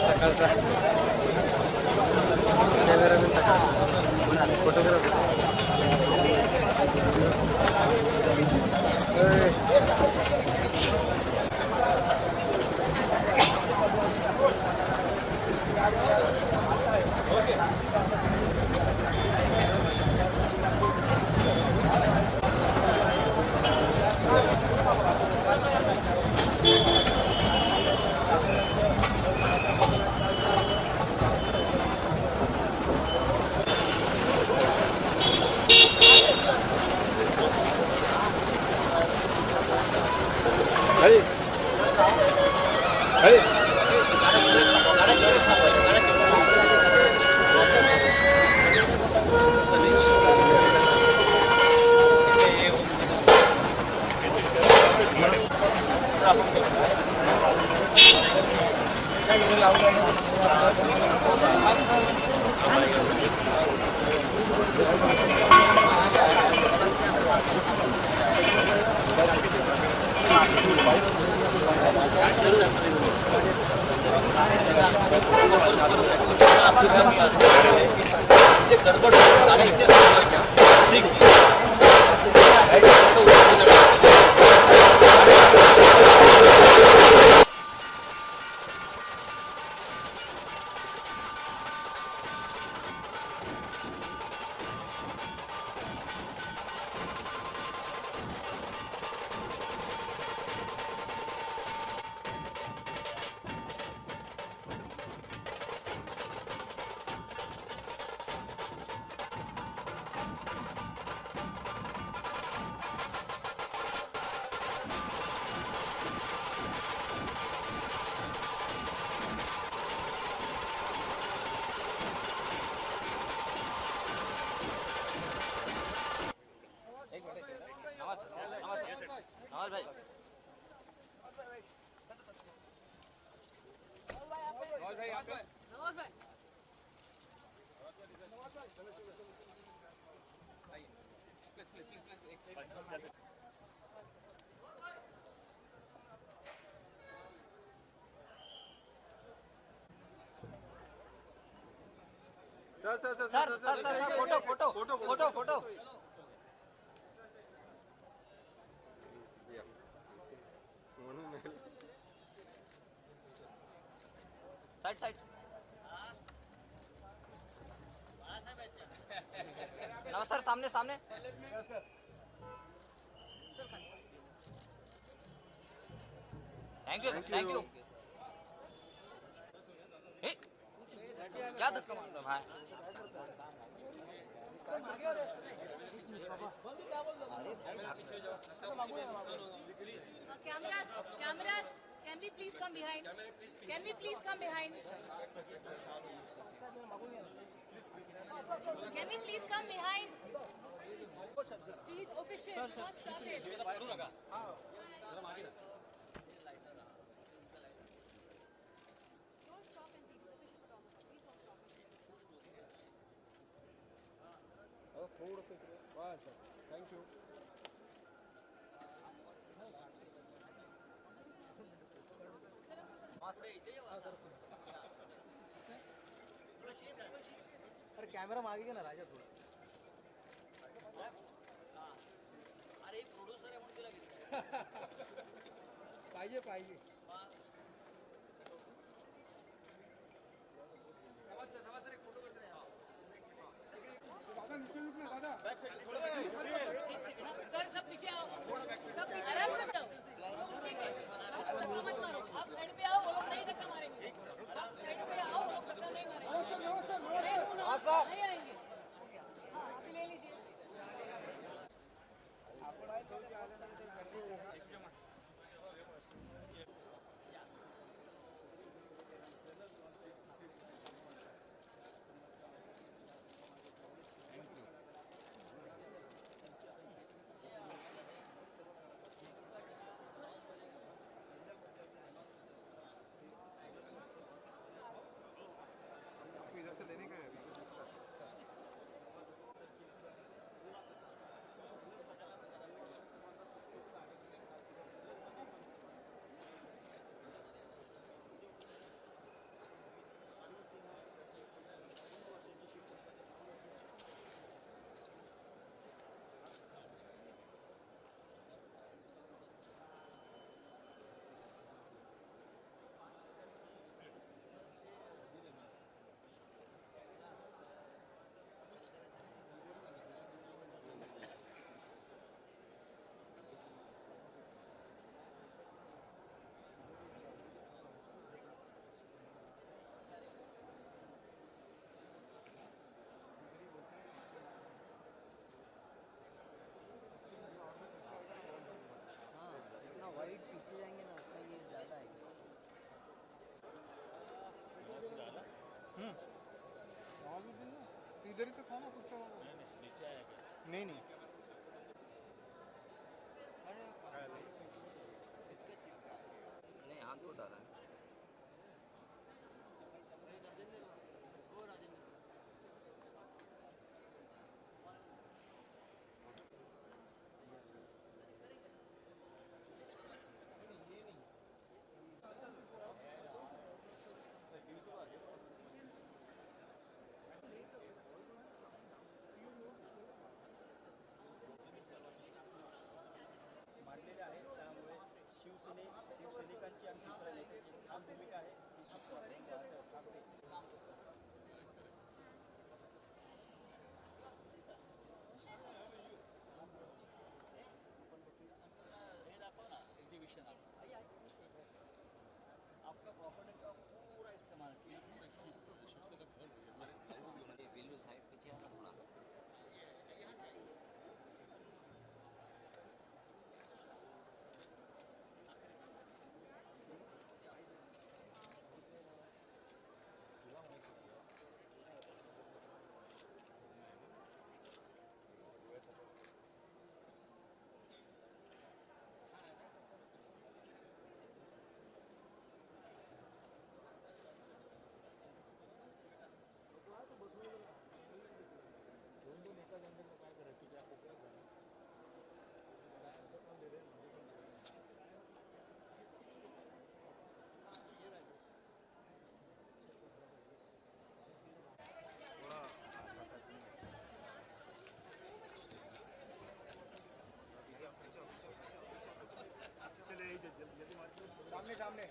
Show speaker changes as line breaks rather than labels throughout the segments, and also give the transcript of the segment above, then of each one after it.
सकाळचा कॅमेरामॅन सकाळ photographer photo photo photo photo photo side side नमस्कार सामने सामने थैंक यू क्या धक्का मार रहा भाई
cameras can we please come behind please official not started
thank you अरे कॅमेरा मागे घे ना राजा थोडं
अरे प्रोड्युसर आहे म्हणून तुला घेतलं
पाहिजे पाहिजे
नवाज एक फोटो करते
सर सब पीछे आओ सब आराम से बैठो ठीक है धक्का मत मारो आप साइड पे आओ वो लोग नहीं धक्का मारेंगे आप साइड पे आओ वो लोग धक्का नहीं मारेंगे हाँ सर नहीं आएंगे हाँ आप ले लीजिए
इधर ही तो था ना कुछ तो नहीं नहीं
नहीं हाथ धो डाला है
मांडलेले आहे त्यामुळे शिवसैनिकांची आणि शिवसैनिकांची ठाम भूमिका आहे
हे दाखव ना एग्जीबिशन आपका प्रॉपर्टी का पूरा इस्तेमाल किया बिल्लू साइड पीछे आना थोड़ा
सामने सामने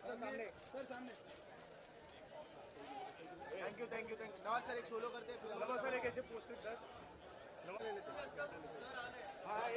सामने सर सामने थैंक यू नवाज सर एक सोलो करते नवाज सर एक ऐसे पोस्टर सर हाँ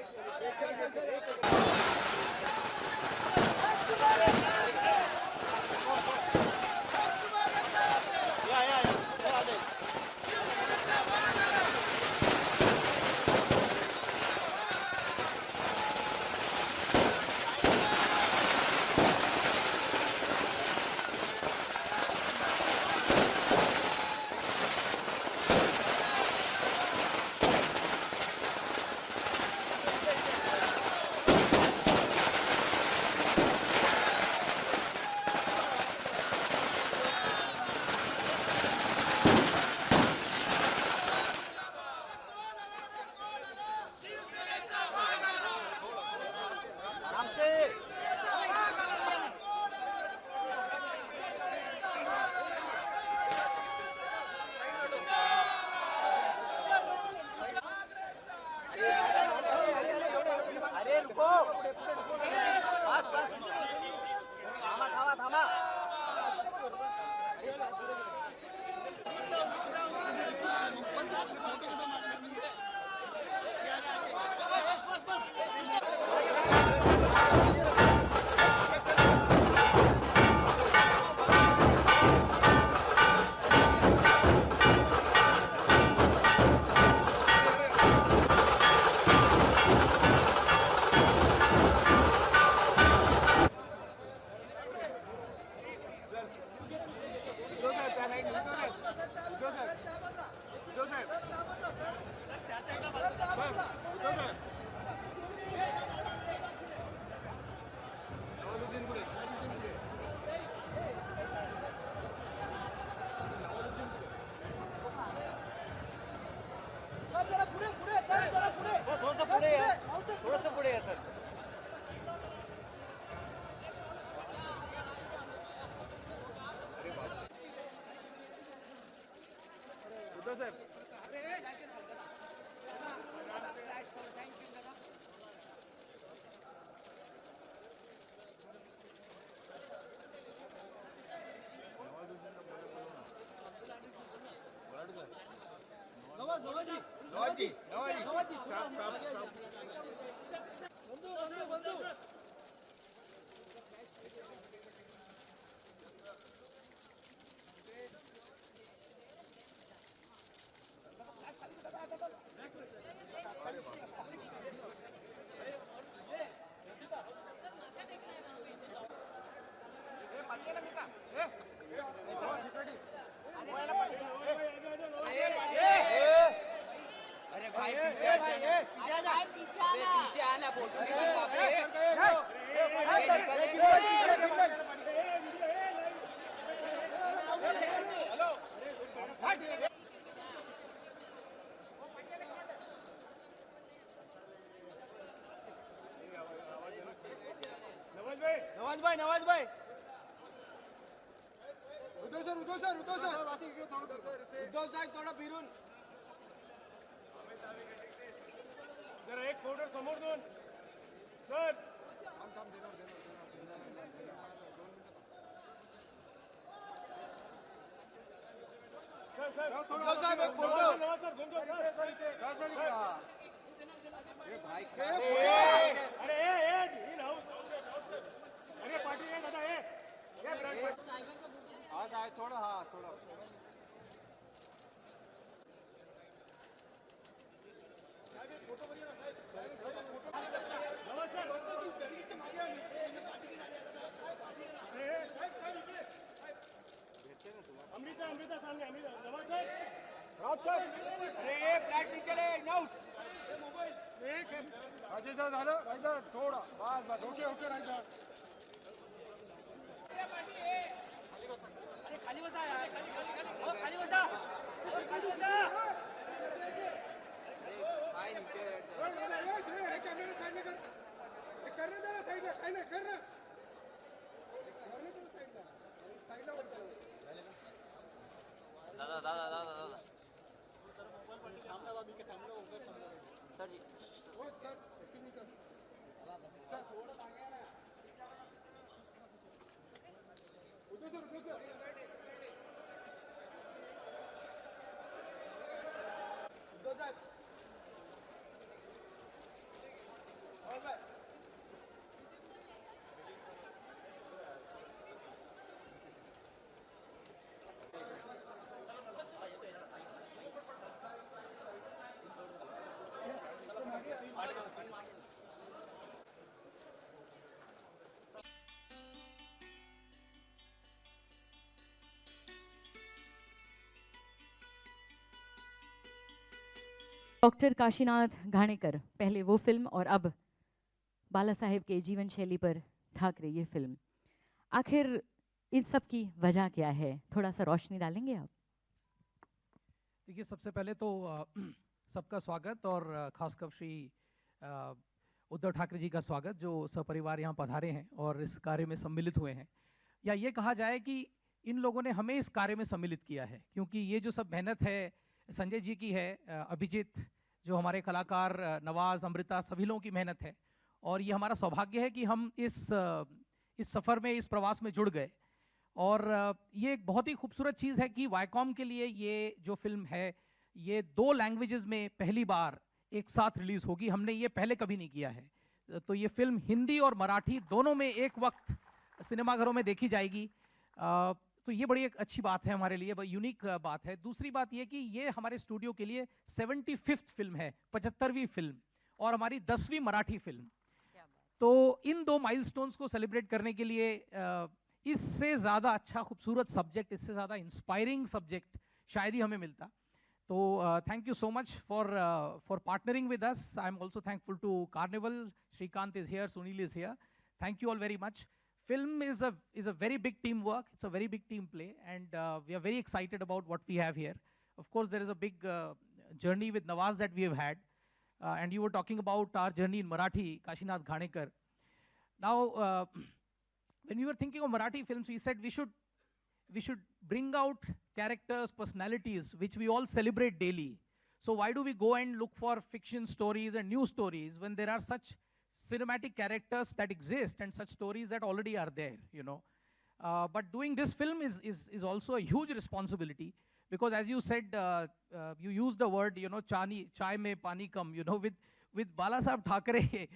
थोडंसं पुढे या सर उद्धव साहेब नवाजी
पीछे आना फोटो
नवाज भाई
उद्धव सर उद्धव साहेब थोडा फिरून
जरा एक फोल्डर समोर दोन सर सर
उद्धव साहेब एक फोटो
नवाज सर घूम जाओ सर अरे इन हाउस अरे पाटील आहे दादा हे
आज आहे थोडं हा थोडं
नवाज सर अमृता सांगे अमृता नवाज सर
राज सर अरे एक फ्लॅट नीचे नाउट राजेश झालं राजा थोडा बस ओके राजा
खाली बसा खाली बसा दादा सर जी
डॉक्टर काशीनाथ घाणेकर, पहले वो फिल्म और अब बाला साहेब के जीवन शैली पर ठाकरे ये फिल्म, आखिर इन सब की वजह क्या है, थोड़ा सा रोशनी डालेंगे आप?
देखिए, सबसे पहले तो सबका स्वागत और खासकर श्री उद्धव ठाकरे जी का स्वागत जो सपरिवार यहाँ पधारे हैं और इस कार्य में सम्मिलित हुए हैं। या ये कहा जाए कि इन लोगों ने हमें इस कार्य में सम्मिलित किया है, क्योंकि ये जो सब मेहनत है संजय जी की है, अभिजीत जो हमारे कलाकार, नवाज, अमृता, सभी लोगों की मेहनत है। और ये हमारा सौभाग्य है कि हम इस सफ़र में, इस प्रवास में जुड़ गए। और ये एक बहुत ही खूबसूरत चीज़ है कि वाईकॉम के लिए ये जो फिल्म है, ये 2 लैंग्वेजेस में पहली बार एक साथ रिलीज़ होगी। हमने ये पहले कभी नहीं किया है। तो ये फिल्म हिंदी और मराठी दोनों में एक वक्त सिनेमाघरों में देखी जाएगी। तो ये बड़ी एक अच्छी बात है हमारे लिए, बड़ी यूनिक बात है। दूसरी बात ये कि ये हमारे स्टूडियो के लिए 75th फिल्म है, 75वीं फिल्म, और हमारी 10वीं मराठी फिल्म। तो इन 2 माइलस्टोन्स को सेलिब्रेट करने के लिए इससे ज़्यादा अच्छा खूबसूरत सब्जेक्ट, इससे ज़्यादा इंस्पायरिंग सब्जेक्ट शायद ही हमें मिलता। तो thank you so much for partnering with us. I am also thankful to carnival, Shrikant is here, Sunil is here. Thank you all very much. Film is a very big teamwork. It's a very big team play, and we are very excited about what we have here. Of course, there is a big journey with Nawaz that we have had, and you were talking about our journey in Marathi, Kashinath Ghanekar. Now, when we were thinking of Marathi films, we said we should bring out characters, personalities, which we all celebrate daily. So why do we go and look for fiction stories and new stories when there are such cinematic characters that exist and such stories that already are there, you know? But doing this film is also a huge responsibility, because as you said, you used the word, you know, chai mein pani kam, you know, with Bala Saheb Thackeray,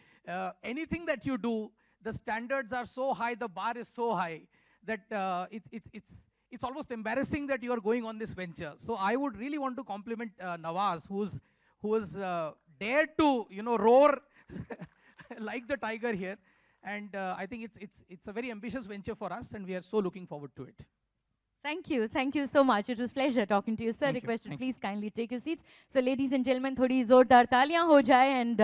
anything that you do, the standards are so high, the bar is so high that it's almost embarrassing that you are going on this venture. So I would really want to compliment Nawaz, who has dared to, you know, roar like the tiger here, and I think it's a very ambitious venture for us, and we are so looking forward to it.
Thank you so much. It was pleasure talking to you, sir.
Thank you,
Requested,
thank you.
please kindly take your seats. So, ladies and gentlemen, थोड़ी जोरदार तालियां हो जाए and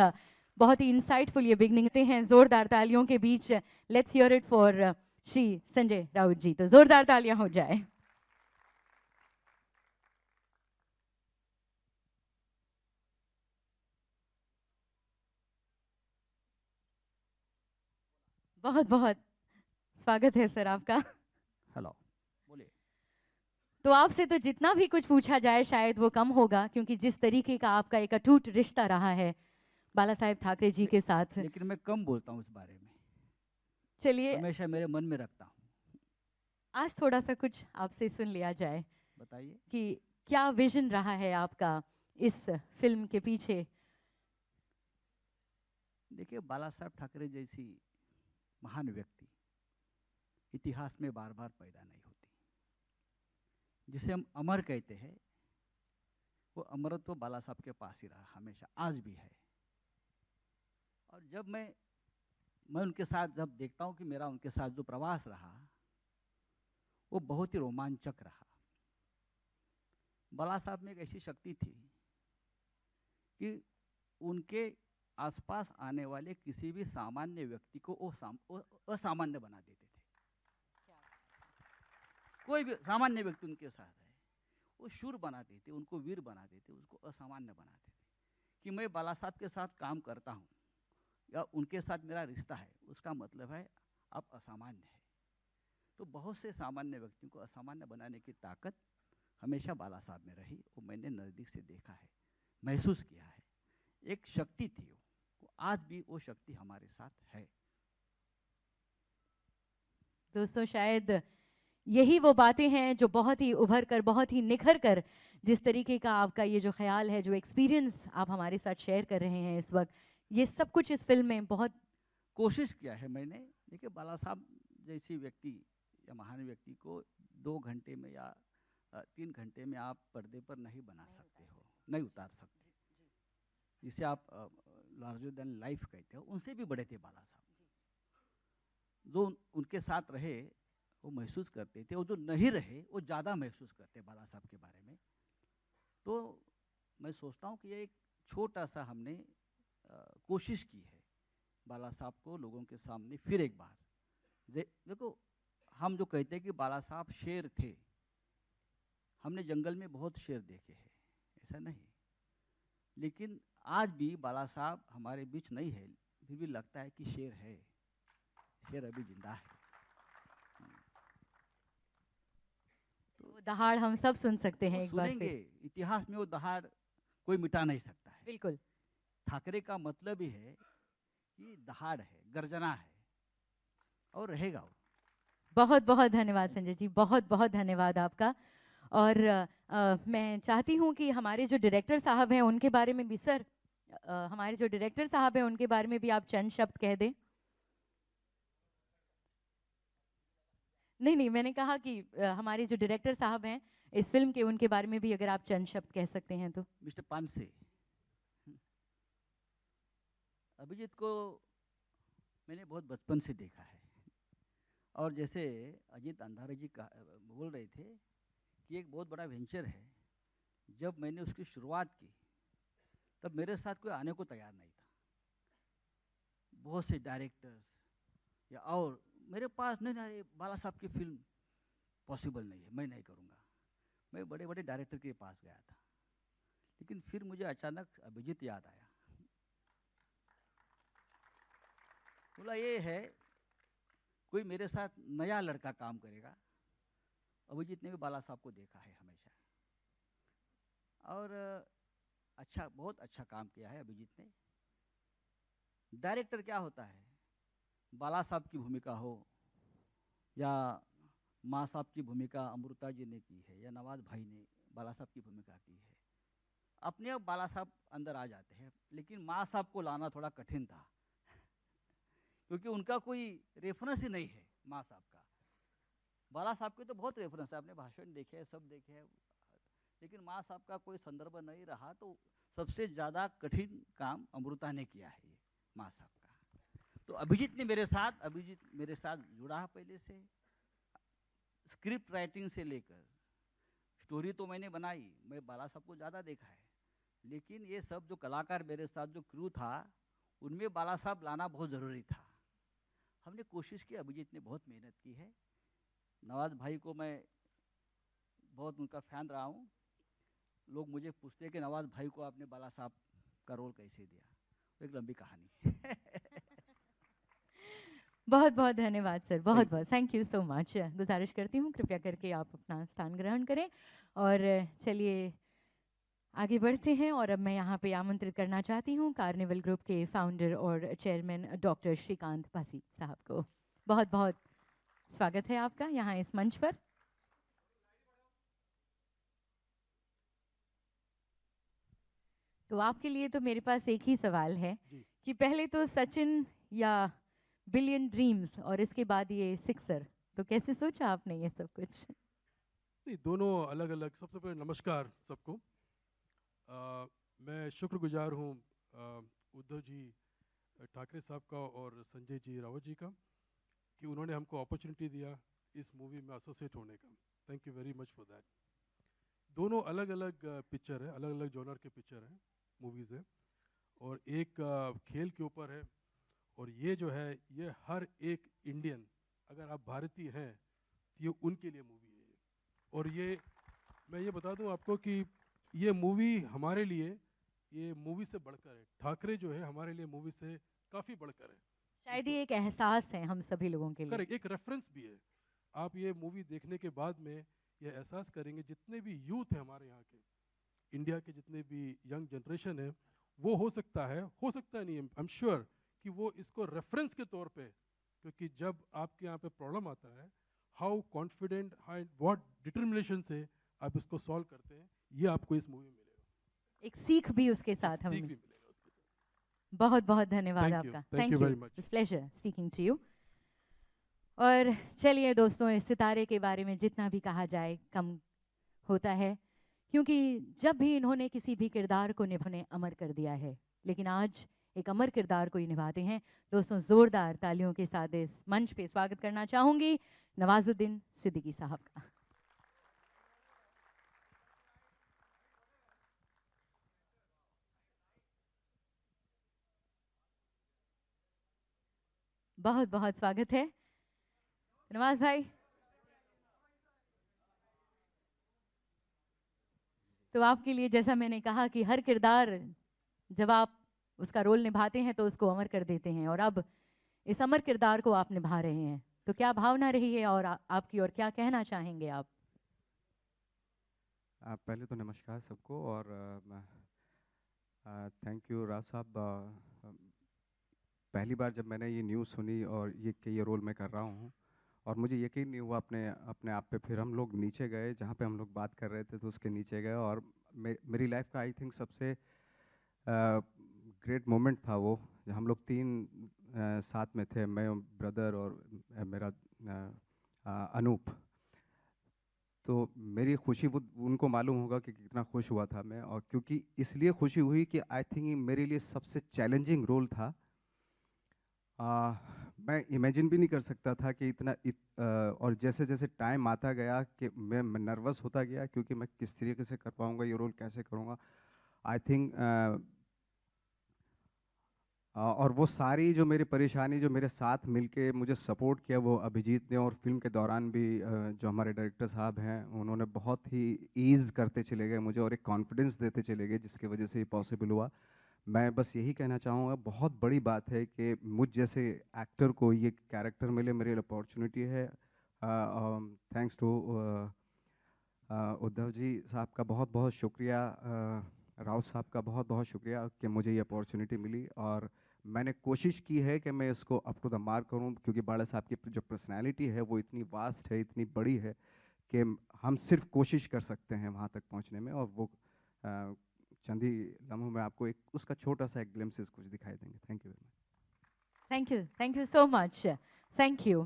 बहुत ही insightful ये beginning होते हैं जोरदार तालियों के बीच. Let's hear it for Shri Sanjay Raut जी. तो जोरदार तालियां हो जाए. बहुत बहुत स्वागत है सर आपका.
हेलो, बोलिए.
तो आपसे तो जितना भी कुछ पूछा जाए शायद वो कम होगा, क्योंकि जिस तरीके का आपका एक अटूट रिश्ता रहा है बाला साहेब ठाकरे जी के साथ.
लेकिन मैं कम बोलता हूँ इस बारे में,
चलिए
हमेशा मेरे मन में रखता हूँ.
आज थोड़ा सा कुछ आपसे सुन लिया जाए
बताइए.
कि क्या विजन रहा है आपका इस फिल्म के पीछे.
देखिए, बाला साहब ठाकरे जैसी महान व्यक्ति इतिहास में बार बार पैदा नहीं होती. जिसे हम अमर कहते हैं, वो अमरत्व बाला साहब के पास ही रहा हमेशा, आज भी है. और जब मैं उनके साथ जब देखता हूँ कि मेरा उनके साथ जो प्रवास रहा वो बहुत ही रोमांचक रहा. बाला साहब में एक ऐसी शक्ति थी कि उनके आसपास आने वाले किसी भी सामान्य व्यक्ति को वो असामान्य बना देते थे. कोई भी सामान्य व्यक्ति उनके साथ है, वो शूर बना देते, उनको वीर बना देते, उसको असामान्य बना देते. कि मैं बाला साहब के साथ काम करता हूँ या उनके साथ मेरा रिश्ता है, उसका मतलब है आप असामान्य है. तो बहुत से सामान्य व्यक्तियों को असामान्य बनाने की ताकत हमेशा बाला साहब में रही. वो मैंने नज़दीक से देखा है, महसूस किया है. एक शक्ति थी वो आज भी वो शक्ति हमारे साथ है.
दोस्तों, शायद यही वो बातें हैं जो बहुत ही उभर कर, बहुत ही निखर कर, जिस तरीके का आपका ये जो ख्याल है, जो एक्सपीरियंस आप हमारे साथ शेयर कर रहे हैं इस वक्त, ये सब कुछ इस फिल्म में बहुत
कोशिश किया है मैंने. देखिए, बाला साहब जैसी व्यक्ति या महान व्यक्ति को 2 घंटे में या 3 घंटे में आप पर्दे पर नहीं बना सकते हो, नहीं उतार सकते. जिसे आप लार्जर देन लाइफ कहते हो, उनसे भी बड़े थे बाला साहब. जो उनके साथ रहे वो महसूस करते थे, और जो नहीं रहे वो ज़्यादा महसूस करते बाला साहब के बारे में. तो मैं सोचता हूँ कि ये एक छोटा सा हमने कोशिश की है बाला साहब को लोगों के सामने फिर एक बार. देखो, हम जो कहते हैं कि बाला साहब शेर थे, हमने जंगल में बहुत शेर देखे हैं, ऐसा नहीं. लेकिन आज भी बाला साहब हमारे बीच नहीं है, फिर भी लगता है कि शेर है, शेर अभी जिंदा है.
वो दहाड़ हम सब सुन सकते हैं एक बार
सुनेंगे.
फिर.
इतिहास में वो दहाड़ कोई मिटा नहीं सकता है.
बिल्कुल.
ठाकरे का मतलब ही है कि दहाड़ है, गर्जना है, और रहेगा वो.
बहुत बहुत धन्यवाद संजय जी, बहुत बहुत धन्यवाद आपका. और मैं चाहती हूँ कि हमारे जो डायरेक्टर साहब हैं उनके बारे में भी सर, हमारे जो डायरेक्टर साहब हैं उनके बारे में भी आप चंद शब्द कह दें. नहीं, मैंने कहा कि हमारे जो डायरेक्टर साहब हैं इस फिल्म के, उनके बारे में भी अगर आप चंद शब्द कह सकते हैं तो.
मिस्टर पानसे, अभिजीत को मैंने बहुत बचपन से देखा है. और जैसे अजीत अंधारे जी बोल रहे थे कि एक बहुत बड़ा वेंचर है, जब मैंने उसकी शुरुआत की तब मेरे साथ कोई आने को तैयार नहीं था. बहुत से डायरेक्टर्स या और मेरे पास नहीं, अरे बाला साहब की फिल्म पॉसिबल नहीं है, मैं नहीं करूँगा. मैं बड़े बड़े डायरेक्टर के पास गया था, लेकिन फिर मुझे अचानक अभिजीत याद आया. बोला ये है कोई मेरे साथ नया लड़का काम करेगा. अभिजीत ने भी बाला साहब को देखा है हमेशा, और अच्छा, बहुत अच्छा काम किया है अभिजीत ने. डायरेक्टर क्या होता है, बाला साहब की भूमिका हो या माँ साहब की भूमिका अमृता जी ने की है या नवाज भाई ने बाला साहब की भूमिका की है, अपने आप बाला साहब अंदर आ जाते हैं. लेकिन माँ साहब को लाना थोड़ा कठिन था, क्योंकि उनका कोई रेफरेंस ही नहीं है माँ साहब का. बाला साहब के तो बहुत रेफरेंस है, आपने भाषण देखे हैं, सब देखे हैं, लेकिन माँ साहब का कोई संदर्भ नहीं रहा. तो सबसे ज़्यादा कठिन काम अमृता ने किया है ये माँ साहब का. तो अभिजीत मेरे साथ जुड़ा है पहले से. स्क्रिप्ट राइटिंग से लेकर स्टोरी तो मैंने बनाई, मैं बाला साहब को ज़्यादा देखा है, लेकिन ये सब जो कलाकार मेरे साथ जो क्रू था उनमें बाला साहब लाना बहुत ज़रूरी था। हमने कोशिश की, अभिजीत ने बहुत मेहनत की है। नवाज़ भाई को मैं बहुत उनका फ़ैन रहा हूँ। लोग मुझे पूछते हैं कि नवाज़ भाई को आपने बाला साहब का रोल कैसे दिया, एक लंबी कहानी।
बहुत बहुत धन्यवाद सर, बहुत बहुत थैंक यू सो मच। गुजारिश करती हूँ कृपया करके आप अपना स्थान ग्रहण करें और चलिए आगे बढ़ते हैं। और अब मैं यहाँ पे आमंत्रित करना चाहती हूँ कार्निवल ग्रुप के फाउंडर और चेयरमैन डॉक्टर श्रीकांत पासी साहब को। बहुत बहुत स्वागत है आपका यहाँ इस मंच पर। तो आपके लिए तो मेरे पास एक ही सवाल है कि पहले तो सचिन या बिलियन ड्रीम्स और इसके बाद ये सिक्सर, तो कैसे सोचा आपने ये सब कुछ?
नहीं, दोनों अलग अलग। सबसे पहले नमस्कार सबको। मैं शुक्रगुजार हूँ उद्धव जी ठाकरे साहब का और संजय जी रावत जी का कि उन्होंने हमको अपॉर्चुनिटी दिया इस मूवी में एसोसिएट होने का। Thank you very much for that. दोनों अलग अलग पिक्चर है, अलग अलग जॉनर के पिक्चर हैं, मूवीज़ है, और एक खेल के ऊपर है, और ये जो है ये हर एक इंडियन, अगर आप भारतीय हैं तो ये उनके लिए मूवी है। और ये मैं ये बता दूं आपको कि ये मूवी हमारे लिए, ये मूवी से बढ़कर है। ठाकरे जो है हमारे लिए मूवी से काफ़ी बढ़कर है।
शायद ये एक एहसास है हम सभी लोगों के लिए।
करेक्ट, एक रेफरेंस भी है। आप ये मूवी देखने के बाद में ये एहसास करेंगे, जितने भी यूथ हैं हमारे यहाँ के, इंडिया के जितने भी यंग जनरेशन है, वो हो सकता नहीं, आई एम श्योर कि वो इसको रेफरेंस के तौर पे, क्योंकि जब आपके यहाँ पे प्रॉब्लम आता है, how confident, how what determination से आप इसको सॉल्व करते हैं, ये आपको इस मूवी में मिलेगा।
एक सीख भी उसके साथ
सीख
हमें।
भी मिलेगा उसके साथ।
बहुत बहुत धन्यवाद
Thank you.
आपका।
Thank you very much.
It's pleasure speaking to you. और चलिए दोस्तों, इस सितारे के बारे में जितना भी कहा जाए कम होता है, क्योंकि जब भी इन्होंने किसी भी किरदार को निभाने अमर कर दिया है, लेकिन आज एक अमर किरदार को ही निभाते हैं। दोस्तों, जोरदार तालियों के साथ इस मंच पे स्वागत करना चाहूंगी नवाजुद्दीन सिद्दीकी साहब का। बहुत बहुत स्वागत है नवाज भाई। तो आपके लिए, जैसा मैंने कहा कि हर किरदार जब आप उसका रोल निभाते हैं तो उसको अमर कर देते हैं, और अब इस अमर किरदार को आप निभा रहे हैं, तो क्या भावना रही है और आपकी, और क्या कहना चाहेंगे आप?
पहले तो नमस्कार सबको, और थैंक यू राज साहब। पहली बार जब मैंने ये न्यूज़ सुनी और ये रोल मैं कर रहा हूँ, और मुझे यकीन नहीं हुआ अपने आप पे। फिर हम लोग नीचे गए, जहाँ पे हम लोग बात कर रहे थे, तो उसके नीचे गए, और मेरी लाइफ का आई थिंक सबसे ग्रेट मोमेंट था वो। हम लोग 3 साथ में थे, मैं, ब्रदर और मेरा अनूप। तो मेरी खुशी, वो उनको मालूम होगा कि कितना खुश हुआ था मैं, और क्योंकि इसलिए खुशी हुई कि आई थिंक मेरे लिए सबसे चैलेंजिंग रोल था। मैं इमेजिन भी नहीं कर सकता था कि और जैसे जैसे टाइम आता गया कि मैं नर्वस होता गया, क्योंकि मैं किस तरीके से कर पाऊँगा ये रोल, कैसे करूँगा। आई थिंक और वो सारी जो मेरी परेशानी, जो मेरे साथ मिलके मुझे सपोर्ट किया, वो अभिजीत ने, और फिल्म के दौरान भी जो हमारे डायरेक्टर साहब हैं, उन्होंने बहुत ही ईज़ करते चले गए मुझे, और एक कॉन्फिडेंस देते चले गए, जिसकी वजह से ये पॉसिबल हुआ। मैं बस यही कहना चाहूँगा, बहुत बड़ी बात है कि मुझ जैसे एक्टर को ये कैरेक्टर मिले, मेरी अपॉर्चुनिटी है। थैंक्स टू उद्धव जी साहब का बहुत बहुत शुक्रिया, राव साहब का बहुत बहुत शुक्रिया कि मुझे ये अपॉर्चुनिटी मिली, और मैंने कोशिश की है कि मैं इसको अप टू द मार्क करूँ, क्योंकि बाला साहब की जो पर्सनैलिटी है वो इतनी वास्ट है, इतनी बड़ी है कि हम सिर्फ कोशिश कर सकते हैं वहाँ तक पहुँचने में, और वो चंद ही लम्हों में आपको एक उसका छोटा सा एक ग्लिम्प्सेस कुछ दिखाई देंगे। Thank you very much.
Thank you so much, thank you.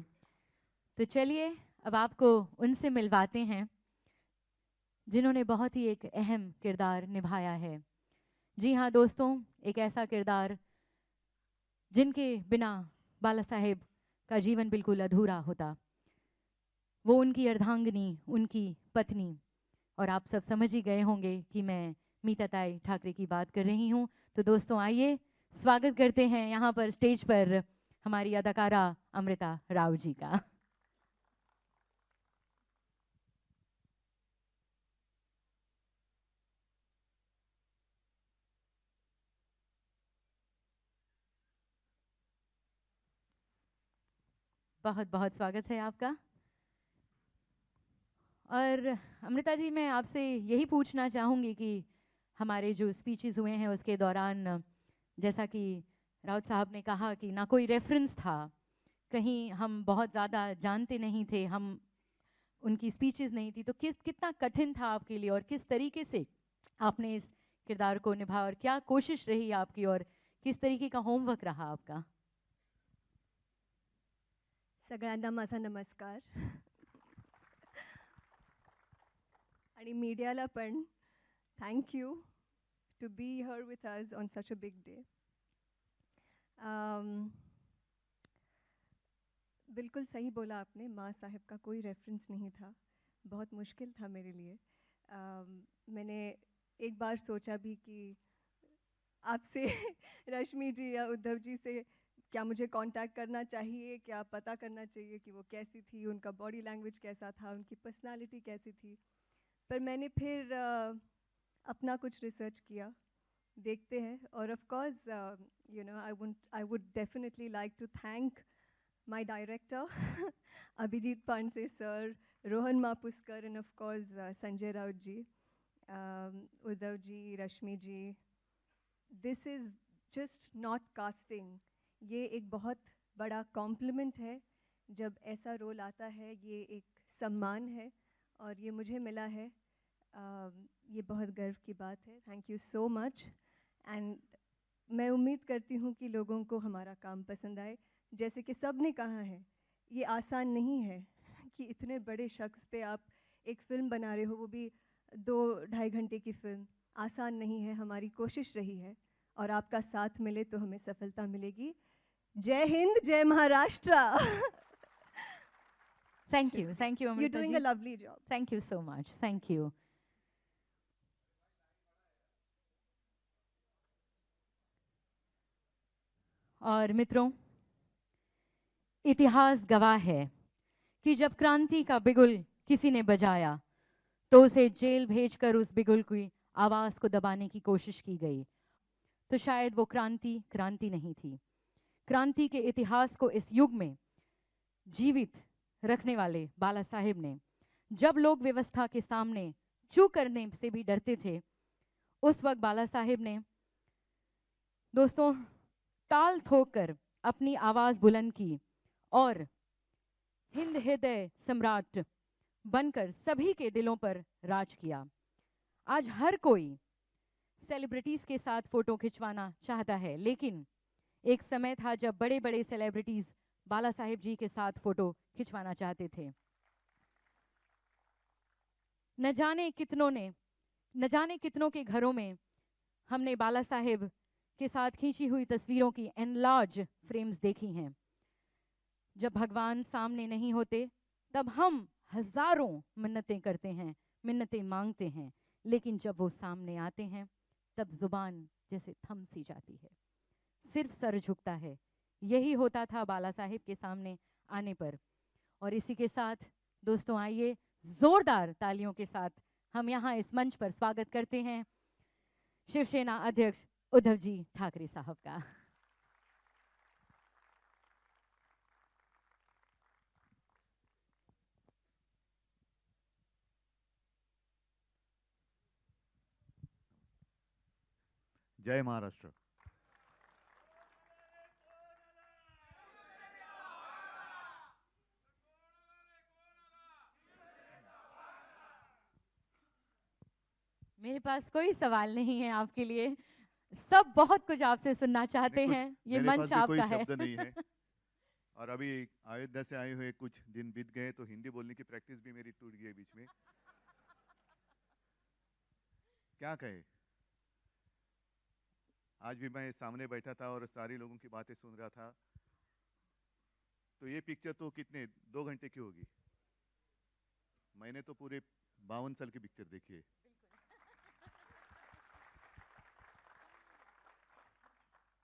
तो चलिए अब आपको उनसे मिलवाते हैं जिन्होंने बहुत ही एक अहम किरदार निभाया है। जी हाँ दोस्तों, एक ऐसा किरदार जिनके बिना बाला साहेब का जीवन बिल्कुल अधूरा होता। वो उनकी अर्धांगिनी, उनकी पत्नी, और आप सब समझ ही गए होंगे कि मैं मीताताई ठाकरे की बात कर रही हूँ। तो दोस्तों आइए स्वागत करते हैं यहाँ पर स्टेज पर हमारी अदाकारा अमृता राव जी का। बहुत बहुत स्वागत है आपका। और अमृता जी, मैं आपसे यही पूछना चाहूँगी कि हमारे जो स्पीचेस हुए हैं उसके दौरान, जैसा कि राउत साहब ने कहा कि ना कोई रेफरेंस था, कहीं हम बहुत ज़्यादा जानते नहीं थे, हम उनकी स्पीचेस नहीं थी, तो कितना कठिन था आपके लिए और किस तरीके से आपने इस किरदार को निभाया और क्या कोशिश रही आपकी और किस तरीके का होमवर्क रहा आपका?
सगळ्यांना माझा नमस्कार आणि मीडियाला पण thank you to be here with us on such a big day. बिल्कुल सही बोला आपने, माँ साहब का कोई रेफरेंस नहीं था, बहुत मुश्किल था मेरे लिए। मैंने एक बार सोचा भी कि आपसे रश्मि जी या उद्धव जी से क्या मुझे कांटेक्ट करना चाहिए, क्या पता करना चाहिए कि वो कैसी थी, उनका बॉडी लैंग्वेज कैसा था, उनकी पर्सनालिटी कैसी थी। पर मैंने फिर अपना कुछ रिसर्च किया, देखते हैं। और of course you know I would definitely like to thank my director Abhijeet Pandey sir, Rohan Mapuskar, and of course Sanjay Raut ji, Uddhav ji, Rashmi ji. This is just not casting, ये एक बहुत बड़ा कॉम्प्लीमेंट है। जब ऐसा रोल आता है ये एक सम्मान है और ये मुझे मिला है, ये बहुत गर्व की बात है। Thank you so much. And मैं उम्मीद करती हूँ कि लोगों को हमारा काम पसंद आए। जैसे कि सब ने कहा है, ये आसान नहीं है कि इतने बड़े शख्स पे आप एक फ़िल्म बना रहे हो, वो भी 2-2.5 घंटे की फ़िल्म। आसान नहीं है, हमारी कोशिश रही है और आपका साथ मिले तो हमें सफलता मिलेगी। जय हिंद, जय Maharashtra.
Thank you
You're
Amrita
doing
ji,
a lovely job.
Thank you so much, thank you. और मित्रों, इतिहास गवाह है कि जब क्रांति का बिगुल किसी ने बजाया तो उसे जेल भेजकर उस बिगुल की आवाज को दबाने की कोशिश की गई। तो शायद वो क्रांति नहीं थी। क्रांति के इतिहास को इस युग में जीवित रखने वाले बाला साहेब ने, जब लोग व्यवस्था के सामने चूक करने से भी डरते थे, उस वक्त बाला साहेब ने दोस्तों ताल ठोक कर अपनी आवाज बुलंद की और हिंद हृदय सम्राट बनकर सभी के दिलों पर राज किया। आज हर कोई सेलिब्रिटीज के साथ फोटो खिंचवाना चाहता है, लेकिन एक समय था जब बड़े बड़े सेलिब्रिटीज बाला साहेब जी के साथ फोटो खिंचवाना चाहते थे। न जाने कितनों के घरों में हमने बाला साहेब के साथ खींची हुई तस्वीरों की एनलार्ज फ्रेम्स देखी हैं। जब भगवान सामने नहीं होते तब हम हजारों मिन्नतें करते हैं, मिन्नतें मांगते हैं, लेकिन जब वो सामने आते हैं तब जुबान जैसे थम सी जाती है, सिर्फ सर झुकता है। यही होता था बाला साहेब के सामने आने पर। और इसी के साथ दोस्तों आइए जोरदार तालियों के साथ हम यहाँ इस मंच पर स्वागत करते हैं शिवसेना अध्यक्ष उद्धव जी ठाकरे साहब का।
जय महाराष्ट्र।
मेरे पास कोई सवाल नहीं है आपके लिए, सब बहुत कुछ आपसे सुनना चाहते हैं। ये मंच आपका है।
शब्द नहीं है। और अभी अयोध्या से आए हुए कुछ दिन बीत गए तो हिंदी बोलने की प्रैक्टिस भी मेरी टूट गई बीच में। क्या कहे, आज भी मैं सामने बैठा था और सारे लोगों की बातें सुन रहा था। तो ये पिक्चर तो कितने 2 घंटे की होगी, मैंने तो पूरे 52 साल की पिक्चर देखी है।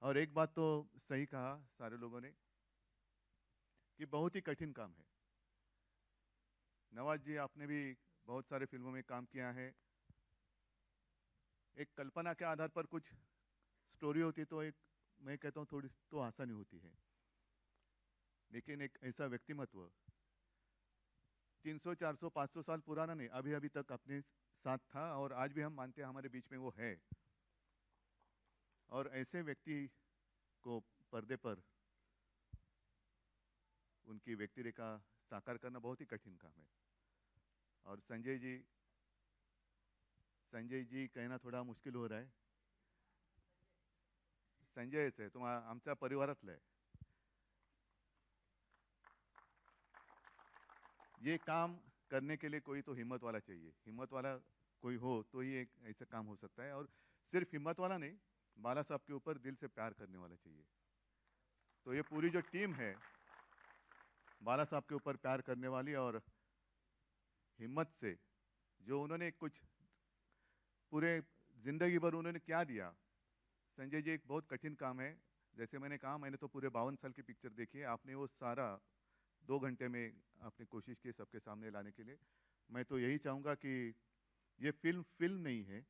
और एक बात तो सही कहा सारे लोगों ने कि बहुत ही कठिन काम है। नवाज जी, आपने भी बहुत सारे फिल्मों में काम किया है। एक कल्पना के आधार पर कुछ स्टोरी होती तो एक, मैं कहता हूँ, थोड़ी तो आसानी होती है, लेकिन एक ऐसा व्यक्तिमत्व 300, 400, 500 साल पुराना नहीं, अभी अभी तक अपने साथ था और आज भी हम मानते हैं हमारे बीच में वो है। और ऐसे व्यक्ति को पर्दे पर उनकी व्यक्ति रेखा साकार करना बहुत ही कठिन काम है। और संजय जी कहना थोडा मुश्किल हो रहा है। संजय से तुम आमच्या परिवारातलं आहे। ये काम करने के लिए कोई तो हिम्मत वाला चाहिए, हिम्मत वाला कोई हो तो ही एक ऐसा काम हो सकता है। और सिर्फ हिम्मत वाला नहीं, बाला साहब के ऊपर दिल से प्यार करने वाला चाहिए। तो ये पूरी जो टीम है बाला साहब के ऊपर प्यार करने वाली और हिम्मत से, जो उन्होंने कुछ पूरे जिंदगी भर उन्होंने क्या दिया। संजय जी, एक बहुत कठिन काम है। जैसे मैंने कहा, मैंने तो पूरे 52 साल की पिक्चर देखी है, आपने वो सारा 2 घंटे में आपने कोशिश की सबके सामने लाने के लिए। मैं तो यही चाहूँगा कि ये फिल्म नहीं है,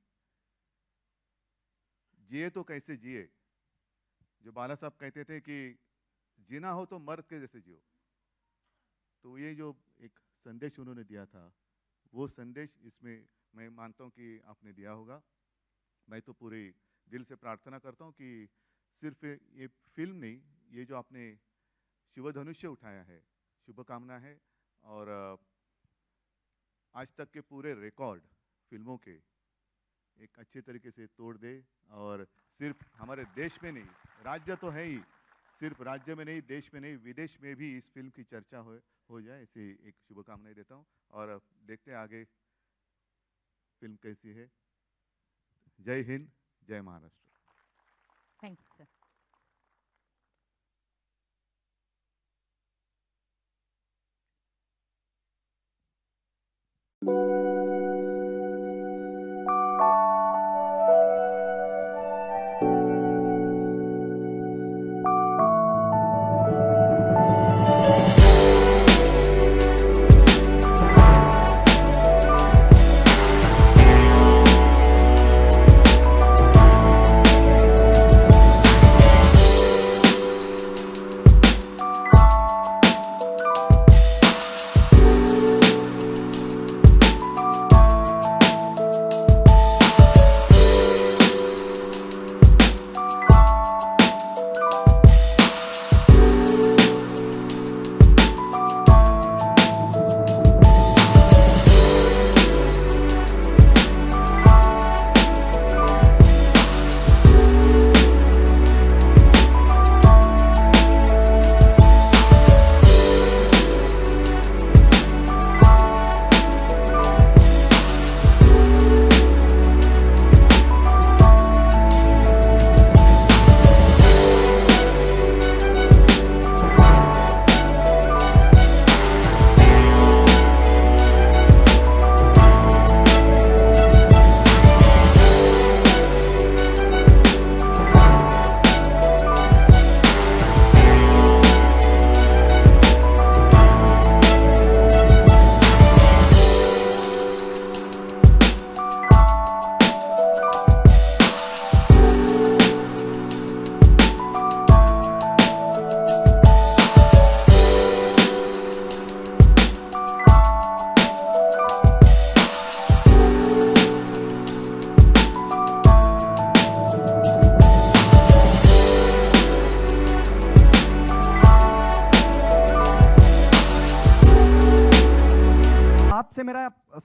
जिए तो कैसे जिए। जो बाला साहब कहते थे कि जीना हो तो मर्द के जैसे जियो, तो ये जो एक संदेश उन्होंने दिया था, वो संदेश इसमें मैं मानता हूँ कि आपने दिया होगा। मैं तो पूरे दिल से प्रार्थना करता हूँ कि सिर्फ ये फिल्म नहीं, ये जो आपने शिवधनुष्य उठाया है, शुभकामना है। और आज तक के पूरे रिकॉर्ड फिल्मों के एक अच्छे तरीके से तोड़ दे और सिर्फ हमारे देश में नहीं, राज्य तो है ही, सिर्फ राज्य में नहीं, देश में नहीं, विदेश में भी इस फिल्म की चर्चा हो जाए, ऐसी एक शुभकामनाएं देता हूँ। और देखते हैं आगे फिल्म कैसी है। जय हिंद, जय महाराष्ट्र।
Thank you sir.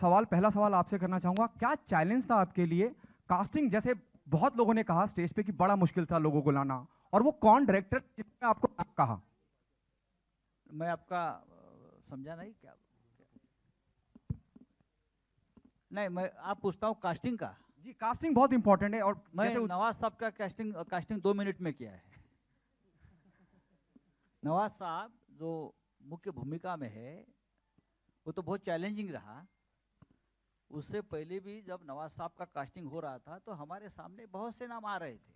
सवाल, पहला सवाल आपसे करना चाहूंगा, क्या चैलेंज था आपके लिए कास्टिंग? जैसे बहुत लोगों ने कहा स्टेज पे कि बड़ा मुश्किल था लोगों को लाना, और वो कौन डायरेक्टर जिसने आपको कहा?
मैं आपका समझा नहीं क्या? नहीं, मैं आप पूछता हूँ कास्टिंग का।
जी, कास्टिंग बहुत इंपॉर्टेंट है। और
मैं नवाज साहब का कास्टिंग 2 मिनट में किया है। नवाज साहब जो मुख्य भूमिका में है, वो तो बहुत चैलेंजिंग रहा। उससे पहले भी जब नवाज साहब का कास्टिंग हो रहा था तो हमारे सामने बहुत से नाम आ रहे थे,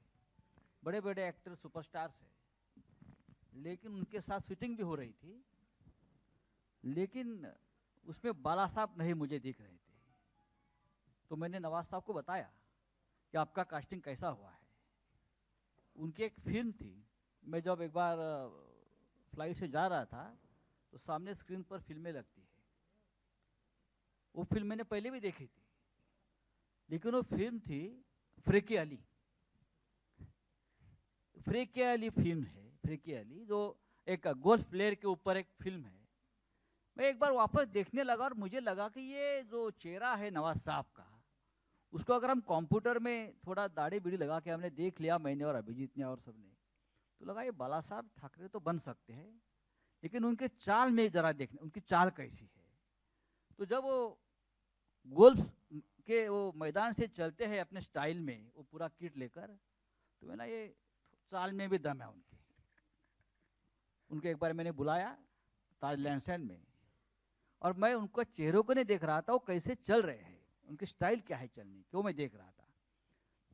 बड़े बड़े एक्टर सुपरस्टार्स हैं, लेकिन उनके साथ शूटिंग भी हो रही थी, लेकिन उसमें बाला साहब नहीं मुझे दिख रहे थे। तो मैंने नवाज साहब को बताया कि आपका कास्टिंग कैसा हुआ है। उनकी एक फिल्म थी, मैं जब एक बार फ्लाइट से जा रहा था तो सामने स्क्रीन पर फिल्में लगती है। वो फिल्म मैंने पहले भी देखी थी, लेकिन वो फिल्म थी फ्रेकी अली। फ्रेकी अली फिल्म है, फ्रेकी अली जो एक गोल्फ प्लेयर के ऊपर एक फिल्म है। मैं एक बार वापस देखने लगा और मुझे लगा कि ये जो चेहरा है नवाज साहब का, उसको अगर हम कंप्यूटर में थोड़ा दाढ़ी बीड़ी लगा के हमने देख लिया, मैंने और अभिजीत ने और सबने, तो लगा ये बाला साहब ठाकरे तो बन सकते हैं, लेकिन उनके चाल में जरा देखना उनकी चाल कैसी है। तो जब वो गोल्फ के वो मैदान से चलते हैं अपने स्टाइल में, वो पूरा किट लेकर, तो मैंने ये चाल में भी दम है उनके। उनके एक बार मैंने बुलाया ताज लैंडस्टैंड में, और मैं उनको चेहरों को नहीं देख रहा था वो कैसे चल रहे हैं, उनकी स्टाइल क्या है चलने की, वो मैं देख रहा था।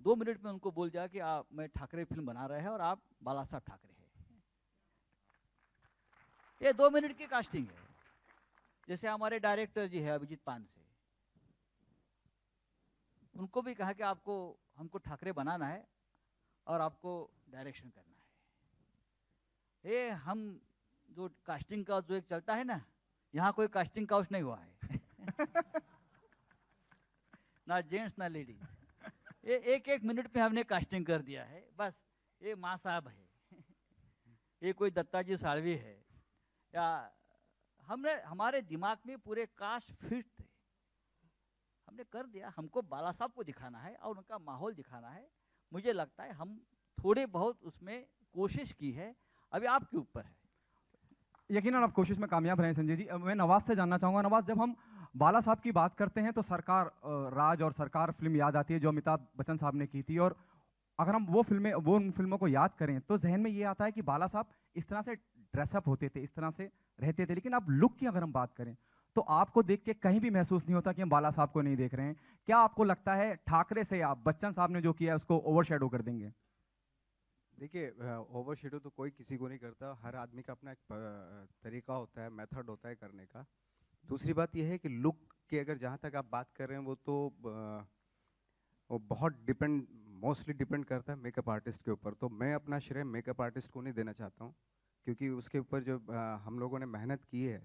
2 मिनट में उनको बोल दिया कि आप मैं ठाकरे फिल्म बना रहे हैं और आप बाला साहब ठाकरे हैं। ये 2 मिनट की कास्टिंग है। जैसे हमारे डायरेक्टर जी है अभिजीत पान से, उनको भी कहा कि आपको हमको ठाकरे बनाना है और आपको डायरेक्शन करना है। ये हम जो कास्टिंग का जो एक चलता है ना, यहाँ कोई कास्टिंग काउच नहीं हुआ है ना जेंट्स ना लेडीज, ये 1-1 मिनट में हमने कास्टिंग कर दिया है। बस ये माँ साहब है ये कोई दत्ता जी साळवी है, या हमने हमारे दिमाग में पूरे कास्ट फिट थे, हमने कर दिया। हमको बाला साहब को दिखाना है और उनका माहौल दिखाना है। मुझे लगता है हम थोड़े बहुत उसमें कोशिश की है, अभी आपके ऊपर है।
यकीनन आप कोशिश में कामयाब रहे संजय जी। मैं नवाज से जानना चाहूँगा, नवाज जब हम बाला साहब की बात करते हैं तो सरकार राज और सरकार फिल्म याद आती है जो अमिताभ बच्चन साहब ने की थी, और अगर हम वो उन फिल्मों को याद करें तो जहन में ये आता है कि बाला साहब इस तरह से ड्रेसअप होते थे, इस तरह से रहते थे। लेकिन अब लुक की अगर हम बात करें तो आपको देख के कहीं भी महसूस नहीं होता कि हम बाला साहब को नहीं देख रहे हैं। क्या आपको लगता है ठाकरे से आप बच्चन साहब ने जो किया है उसको ओवरशैडो कर देंगे?
देखिए, ओवरशैडो तो कोई किसी को नहीं करता, हर आदमी का अपना एक तरीका होता है, मेथड होता है करने का। दूसरी बात यह है कि लुक की अगर जहाँ तक आप बात कर रहे हैं वो बहुत मोस्टली डिपेंड करता है मेकअप आर्टिस्ट के ऊपर। तो मैं अपना श्रेय मेकअप आर्टिस्ट को नहीं देना चाहता हूँ, क्योंकि उसके ऊपर जो हम लोगों ने मेहनत की है,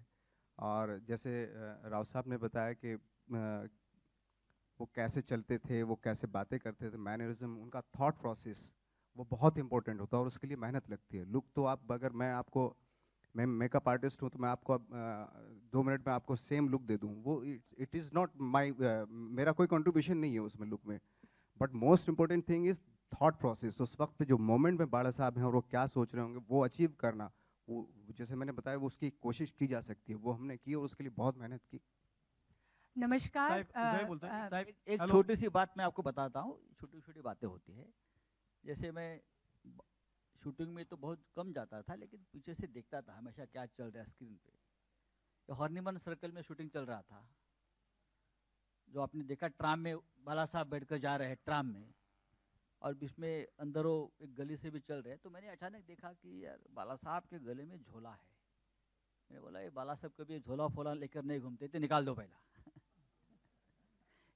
और जैसे राव साहब ने बताया कि वो कैसे चलते थे, वो कैसे बातें करते थे, मैनरिज्म, उनका थॉट प्रोसेस वो बहुत इंपॉर्टेंट होता है और उसके लिए मेहनत लगती है। लुक तो आप अगर मैं मेकअप आर्टिस्ट हूँ तो मैं आपको 2 मिनट में आपको सेम लुक दे दूँ, वो इट इज़ नॉट माई, मेरा कोई कंट्रीब्यूशन नहीं है उसमें लुक में। But most important thing is thought process. उस वक्त पे जो मोमेंट में बाला साहब हैं और वो क्या सोच रहे होंगे वो अचीव करना, वो जैसे मैंने बताया वो उसकी कोशिश की जा सकती है, वो हमने की और उसके लिए बहुत मेहनत की।
नमस्कार।
एक छोटी सी बात मैं आपको बताता हूँ, छोटी छोटी बातें होती है। जैसे मैं शूटिंग में तो बहुत कम जाता था, लेकिन पीछे से देखता था हमेशा क्या चल रहा है स्क्रीन पे। तो हॉर्निमन सर्कल में शूटिंग चल रहा था, जो आपने देखा ट्राम में बाला साहब बैठकर जा रहे हैं ट्राम में, और बीच में अंदर वो एक गली से भी चल रहे हैं। तो मैंने अचानक देखा कि यार बाला साहब के गले में झोला है। मैंने बोला ये बाला साहब कभी झोला फोला लेकर नहीं घूमते थे, निकाल दो पहला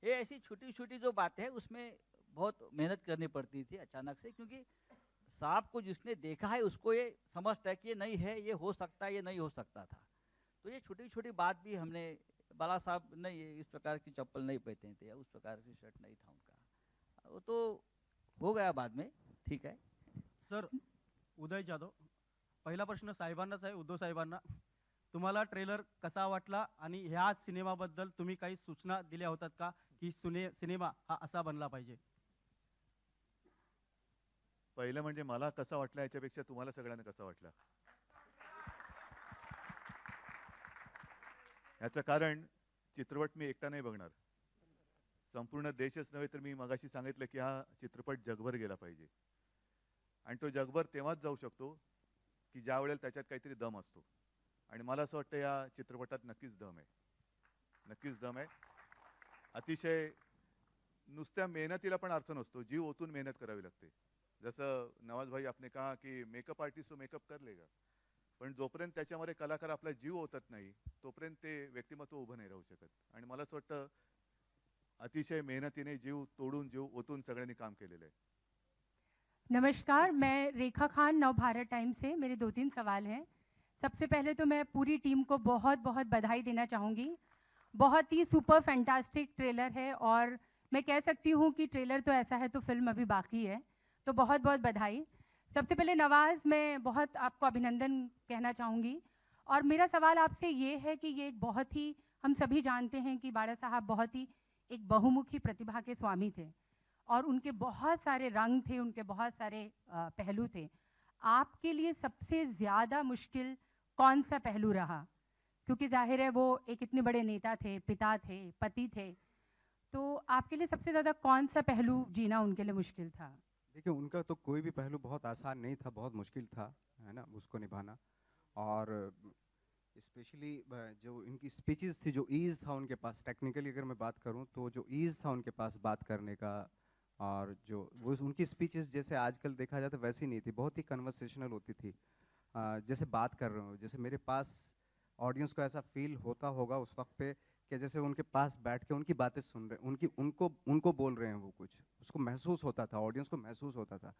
ये ऐसी छोटी छोटी जो बातें हैं उसमें बहुत मेहनत करनी पड़ती थी अचानक से, क्योंकि साहब को जिसने देखा है उसको ये समझता है कि ये नहीं है, ये हो सकता है, ये नहीं हो सकता था। तो ये छोटी छोटी बात भी हमने, बाला साहब नहीं इस प्रकार की चप्पल नहीं पहनते थे या उस प्रकार की शर्ट नहीं था उनका, वो तो हो गया बाद में, ठीक है।
सर, उदय जाधव, पहिला प्रश्न साहेबांनाच आहे, उद्धव साहेबांना। तुम्हाला ट्रेलर कसा वाटला आणि ह्या सिनेमाबद्दल तुम्ही काही सूचना दिल्या होतात का की सिनेमा हा असा बनला पाहिजे?
पहिलं म्हणजे मला कसा वाटला याच्यापेक्षा तुम्हाला सगळ्यांना कसा वाटला याचं कारण चित्रपट मी एकटा नाही बघणार, संपूर्ण देशच नव्हे तर मी मगाशी सांगितलं की हा चित्रपट जगभर गेला पाहिजे, आणि तो जगभर तेव्हाच जाऊ शकतो की ज्या वेळेला त्याच्यात काहीतरी दम असतो, आणि मला असं वाटतं या चित्रपटात नक्कीच दम आहे। नक्कीच दम आहे. अतिशय नुसत्या मेहनतीला पण अर्थ नसतो, जीव ओतून मेहनत करावी लागते. जसं नवाज भाई आपने कहा की मेकअप आर्टिस्ट तो मेकअप कर लेगा, पण जोपर्यंत त्याच्यामध्ये कलाकार आपला जीव ओतत नाही तोपर्यंत ते व्यक्तिमत्व उभं नाही राहू शकत. आणि मला असं वाटतं अतिशय मेहनतीने जीव तोडून जीव ओतून सगळ्यांनी काम केलेलं आहे.
नमस्कार, मैं रेखा खान, नव भारत टाइम से. मेरे 2-3 सवाल हैं. सबसे पहले तो मैं पूरी टीम को बहुत बहुत बधाई देना चाहूँगी. बहुत ही सुपर फैंटास्टिक ट्रेलर है और मैं कह सकती हूँ कि ट्रेलर तो ऐसा है तो फिल्म अभी बाकी है, तो बहुत बहुत बधाई. सबसे पहले नवाज़, मैं बहुत आपको अभिनंदन कहना चाहूँगी. और मेरा सवाल आपसे ये है कि ये एक बहुत ही, हम सभी जानते हैं कि बाला साहब बहुत ही एक बहुमुखी प्रतिभा के स्वामी थे और उनके बहुत सारे रंग थे, उनके बहुत सारे पहलू थे. आपके लिए सबसे ज़्यादा मुश्किल कौन सा पहलू रहा? क्योंकि जाहिर है वो एक इतने बड़े नेता थे, पिता थे, पति थे, तो आपके लिए सबसे ज़्यादा कौन सा पहलू जीना उनके लिए मुश्किल था?
देखिए, उनका तो कोई भी पहलू बहुत आसान नहीं था, बहुत मुश्किल था, है ना, उसको निभाना. और स्पेशली जो इनकी स्पीचेस थी, जो ईज़ था उनके पास, टेक्निकली अगर मैं बात करूं तो जो ईज़ था उनके पास बात करने का, और जो वो उनकी स्पीचेस जैसे आजकल देखा जाता वैसी नहीं थी, बहुत ही कन्वर्सेशनल होती थी. जैसे बात कर रहे हो, जैसे मेरे पास ऑडियंस को ऐसा फील होता होगा उस वक्त पे कि जैसे उनके पास बैठ के उनकी बातें सुन रहे हैं, उनको बोल रहे हैं वो कुछ, उसको महसूस होता था, ऑडियंस को महसूस होता था.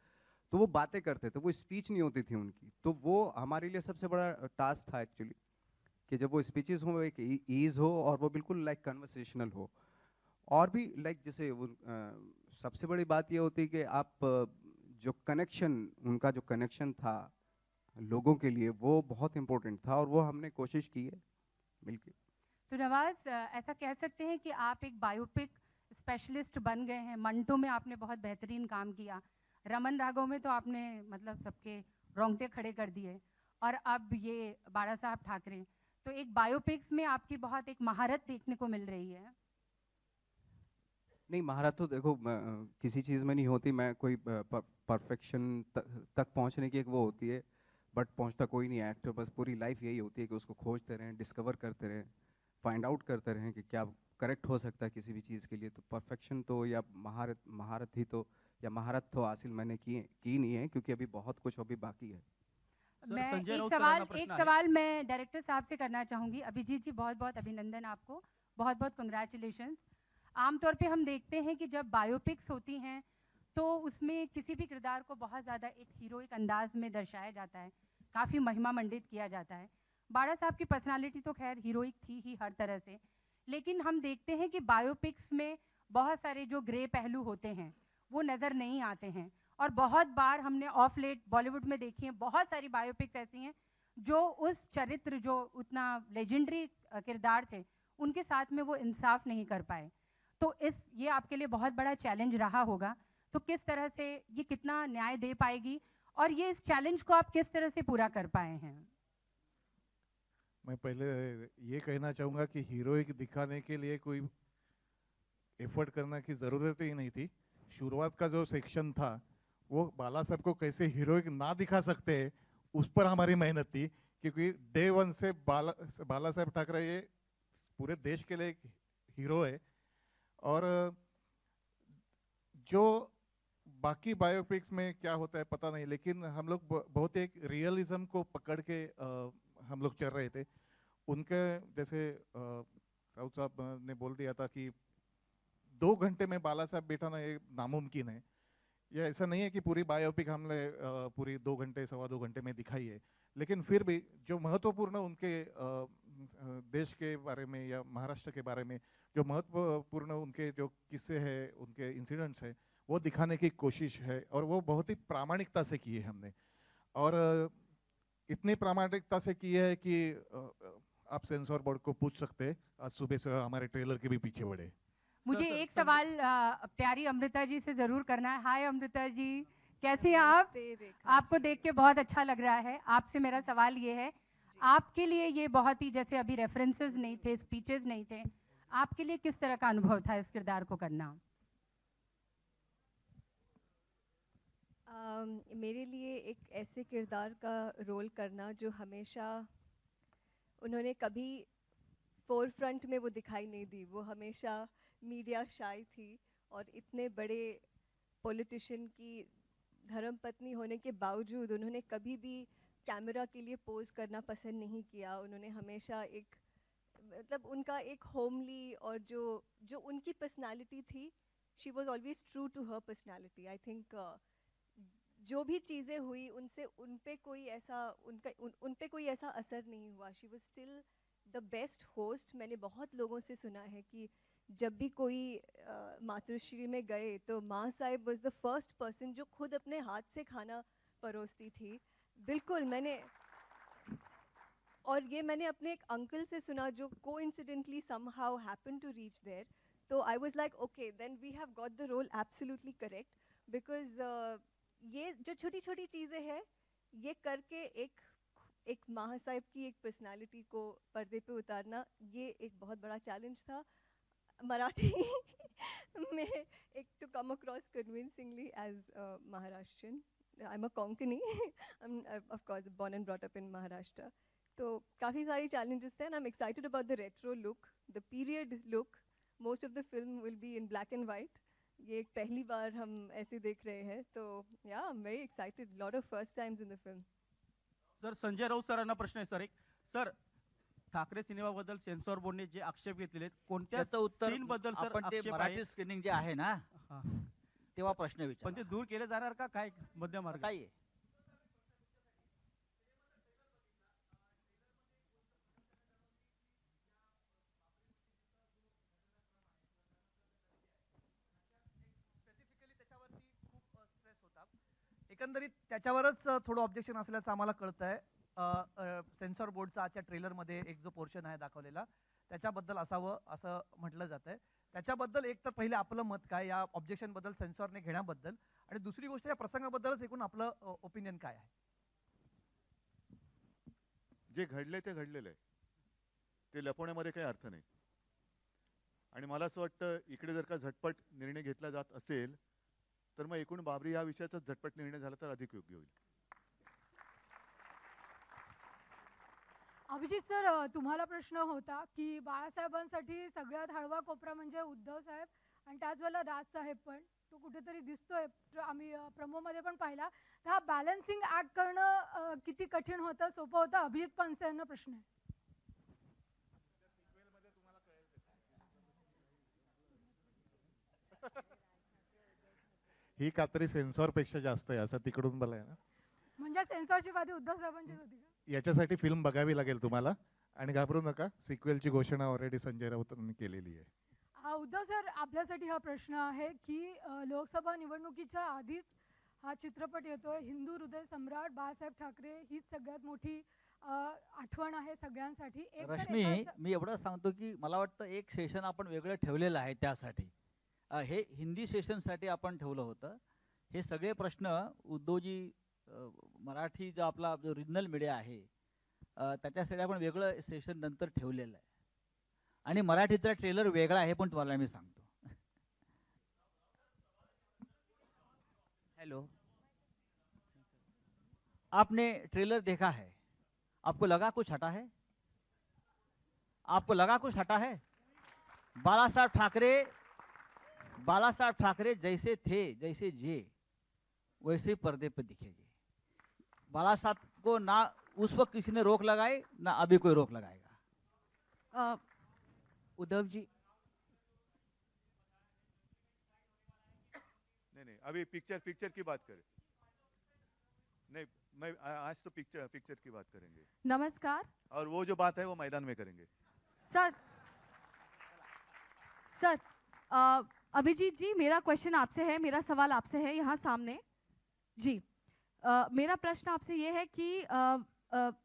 तो वो बातें करते थे, वो स्पीच नहीं होती थी उनकी. तो वो हमारे लिए सबसे बड़ा टास्क था एक्चुअली, कि जब वो स्पीचेस हो एक ईज़ हो और वो बिल्कुल लाइक कन्वर्सेशनल हो. और भी लाइक जैसे वो सबसे बड़ी बात ये होती है कि आप जो कनेक्शन, उनका जो कनेक्शन था लोगों के लिए, वो बहुत इम्पोर्टेंट था और वो हमने कोशिश की है मिलके.
तो नवाज़, ऐसा कह सकते हैं कि आप एक बायोपिक स्पेशलिस्ट बन गए हैं. मंटो में आपने बहुत बेहतरीन काम किया, रमन राघव में तो आपने मतलब सबके रोंगटे खड़े कर दिए, और अब ये बाला साहब ठाकरे, तो एक बायोपिक्स में आपकी बहुत एक महारत देखने को मिल रही है.
नहीं, महारत तो देखो किसी चीज़ में नहीं होती. मैं कोई परफेक्शन तक पहुंचने की एक वो होती है, बट पहुंचता कोई नहीं है. एक्टर बस पूरी लाइफ यही होती है कि उसको खोजते रहें, डिस्कवर करते रहें, फाइंड आउट करते रहें कि क्या करेक्ट हो सकता है किसी भी चीज़ के लिए. तो परफेक्शन तो या महारत ही तो, या महारत तो हासिल मैंने की नहीं है, क्योंकि अभी बहुत कुछ अभी बाकी है.
मैं एक सवाल मैं डायरेक्टर साहब से करना चाहूँगी. अभिजीत जी, बहुत बहुत अभिनंदन आपको, बहुत बहुत कंग्रेचुलेशंस. आमतौर पे हम देखते हैं कि जब बायोपिक्स होती हैं तो उसमें किसी भी किरदार को बहुत ज़्यादा एक हीरोइक अंदाज में दर्शाया जाता है, काफ़ी महिमा मंडित किया जाता है. बाला साहब की पर्सनालिटी तो खैर हीरोइक थी ही हर तरह से, लेकिन हम देखते हैं कि बायोपिक्स में बहुत सारे जो ग्रे पहलू होते हैं वो नज़र नहीं आते हैं. और बहुत बार हमने ऑफ लेट बॉलीवुड में देखी हैं, बहुत सारी बायोपिक्स ऐसी हैं जो उस चरित्र, जो उतना लेजेंडरी किरदार थे, उनके साथ में वो इंसाफ नहीं कर पाए. तो ये आपके लिए बहुत बड़ा चैलेंज रहा होगा. तो किस तरह से ये कितना न्याय दे पाएगी, और ये इस चैलेंज को आप किस तरह से पूरा कर पाए हैं?
मैं पहले ये कहना चाहूँगा कि हीरोइक दिखाने के लिए कोई एफर्ट करने की ज़रूरत ही नहीं थी. शुरुआत का जो सेक्शन था वो बाला साहब को कैसे हीरोइक ना दिखा सकते हैं, उस पर हमारी मेहनत थी. क्योंकि डे वन से बाला साहब ठाकरे ये पूरे देश के लिए एक हीरो है. और जो बाकी बायोपिक्स में क्या होता है पता नहीं, लेकिन हम लोग बहुत एक रियलिज्म को पकड़ के हम लोग चल रहे थे. उनके जैसे राउत साहब ने बोल दिया था कि 2 घंटे में बाला साहब बैठाना ये नामुमकिन है. ये ऐसा नहीं है कि पूरी बायोपिक हमने पूरी 2 घंटे, सवा 2 घंटे में दिखाई है, लेकिन फिर भी जो महत्वपूर्ण उनके देश के बारे में या महाराष्ट्र के बारे में जो महत्वपूर्ण उनके जो किस्से हैं, उनके इंसिडेंट्स हैं, वो दिखाने की कोशिश है. और वो बहुत ही प्रामाणिकता से की है हमने, और इतनी प्रामाणिकता से की है कि आप सेंसर बोर्ड को पूछ सकते हैं. आज सुबह से हमारे ट्रेलर के भी पीछे बढ़े.
मुझे एक सवाल प्यारी अमृता जी से ज़रूर करना है. हाय अमृता जी, कैसी हैं आप? आपको देख के बहुत अच्छा लग रहा है. आपसे मेरा सवाल ये है, आपके लिए ये बहुत ही, जैसे अभी रेफरेंसेस नहीं थे, स्पीचेस नहीं थे, आपके लिए किस तरह का अनुभव था इस किरदार को करना?
मेरे लिए एक ऐसे किरदार का रोल करना जो हमेशा, उन्होंने कभी फोर फ्रंट में वो दिखाई नहीं दी। वो हमेशा मीडिया शाय थी और इतने बड़े पॉलिटिशियन की धर्मपत्नी होने के बावजूद उन्होंने कभी भी कैमरा के लिए पोज करना पसंद नहीं किया। उन्होंने हमेशा एक मतलब उनका एक होमली और जो जो उनकी पर्सनालिटी थी, she was always true to her personality. I think जो भी चीज़ें हुई उनसे उन पे कोई ऐसा असर नहीं हुआ। She was still the best host. मैंने बहुत लोगों से सुना है कि जब भी कोई मातृश्री में गए तो माँ Sahib was the first person जो खुद अपने हाथ से खाना परोसती थी। बिल्कुल मैंने अपने एक अंकल से सुना जो coincidentally somehow happen to reach there. तो I was like okay then we have got the role absolutely correct, because ये जो छोटी छोटी चीज़ें हैं ये करके एक माँ साहिब की एक पर्सनालिटी को पर्दे पे उतारना ये एक बहुत बड़ा चैलेंज था। मराठी में एक to come across convincingly as Maharashtrian. I am a Konkani, of course born and brought up in Maharashtra. तो काफ़ी सारी challenges थे and I'm excited about the retro look, the period look. Most of the film will be in black and white. ये एक पहली बार हम ऐसे देख रहे हैं, तो yeah, I'm very excited. Lot of first times in the film.
Sir Sanjay Raut सरांना प्रश्न आहे सर एक. सर ठाकरे सिनेमाबद्दल सेन्सॉर बोर्डने जे आक्षेप घेतलेले आहेत कोणत्या
त्याचं उत्तर
सीन बद्दल सर
आपण ते
आक्षेप
मराठी
आहे?
स्क्रीनिंग जे आहे ना तेव्हा प्रश्न विचार.
पण ते दूर केले जाणार का काय मध्य मार्ग?
बताइए.
एकंदरीत त्याच्यावरच थोडं ऑब्जेक्शन असल्याचं आम्हाला कळतं आहे. सेन्सॉर बोर्डचा आजच्या ट्रेलरमध्ये एक जो पोर्शन आहे दाखवलेला त्याच्याबद्दल असावं असं म्हटलं जातं आहे. त्याच्याबद्दल एक तर पहिले आपलं मत काय या ऑब्जेक्शनबद्दल सेन्सॉरने घेण्याबद्दल, आणि दुसरी गोष्ट या प्रसंगाबद्दलच एकूण आपलं ओपिनियन काय आहे?
जे घडले ते घडलेलं आहे, ते लपवण्यामध्ये काही अर्थ नाही. आणि मला असं वाटतं इकडे जर का झटपट निर्णय घेतला जात असेल तर मग एकूण बाबरी या विषयाचा झटपट निर्णय झाला तर अधिक योग्य होईल.
अभिजित सर, तुम्हाला प्रश्न होता की बाळासाहेबांसाठी सगळ्यात हळवा कोपरा म्हणजे उद्धव साहेब आणि त्याच वेळेला राज साहेब पण तो कुठेतरी दिसतोय, आम्ही प्रोमोमध्ये पण पाहिला. तर हा बॅलन्सिंग ऍक्ट करणं किती कठीण होतं, सोपं होतं? अभिजित पानसे यांना प्रश्न आहे.
ही कात्री सेन्सॉर पेक्षा जास्त आहे असं तिकडून मला आहे ना.
म्हणजे सेन्सॉरशिप आधी उद्धव साहेबांचीच होती का?
याच्यासाठी फिल्म बघावी लागेल तुम्हाला, आणि घाबरू नका, सिक्वेलची घोषणा ऑलरेडी संजय राऊतांनी केलेली आहे.
उद्धव सर, आपल्यासाठी हा प्रश्न आहे की लोकसभा निवडणुकीच्या आधीच हा चित्रपट येतोय. हिंदू हृदय सम्राट बाळासाहेब ठाकरे हीच सगळ्यात मोठी आठवण आहे सगळ्यांसाठी.
रश्मी, मी एवढं सांगतो की मला वाटतं एक सेशन आपण वेगळं ठेवलेलं आहे त्यासाठी. हे हिंदी सेशनसाठी आपण ठेवलं होतं. हे सगळे प्रश्न उद्धवजी मराठी जो आपला जो रिजनल मीडिया आहे त्याच्यासाठी आपण वेगळं सेशन नंतर ठेवलेलं आहे. आणि मराठीचा ट्रेलर वेगळा आहे पण तुम्हाला मी सांगतो.
हेलो,
आपने ट्रेलर देखा है, आपको लगा कुछ हटा है? आपको लगा कुछ हटा है? बालासाहब ठाकरे जैसे थे, जैसे जिए वैसे पर्दे पर दिखेंगे. बाला साहब को ना उस वक्त किसी ने रोक लगाई ना अभी कोई रोक लगाएगा.
उद्धव जी,
नहीं अभी पिक्चर की बात करें. नहीं, मैं आज तो पिक्चर की बात करेंगे.
नमस्कार.
और वो जो बात है वो मैदान में करेंगे.
सर अभिजीत जी, मेरा क्वेश्चन आपसे है, मेरा सवाल आपसे है यहाँ सामने जी. मेरा प्रश्न आपसे ये है कि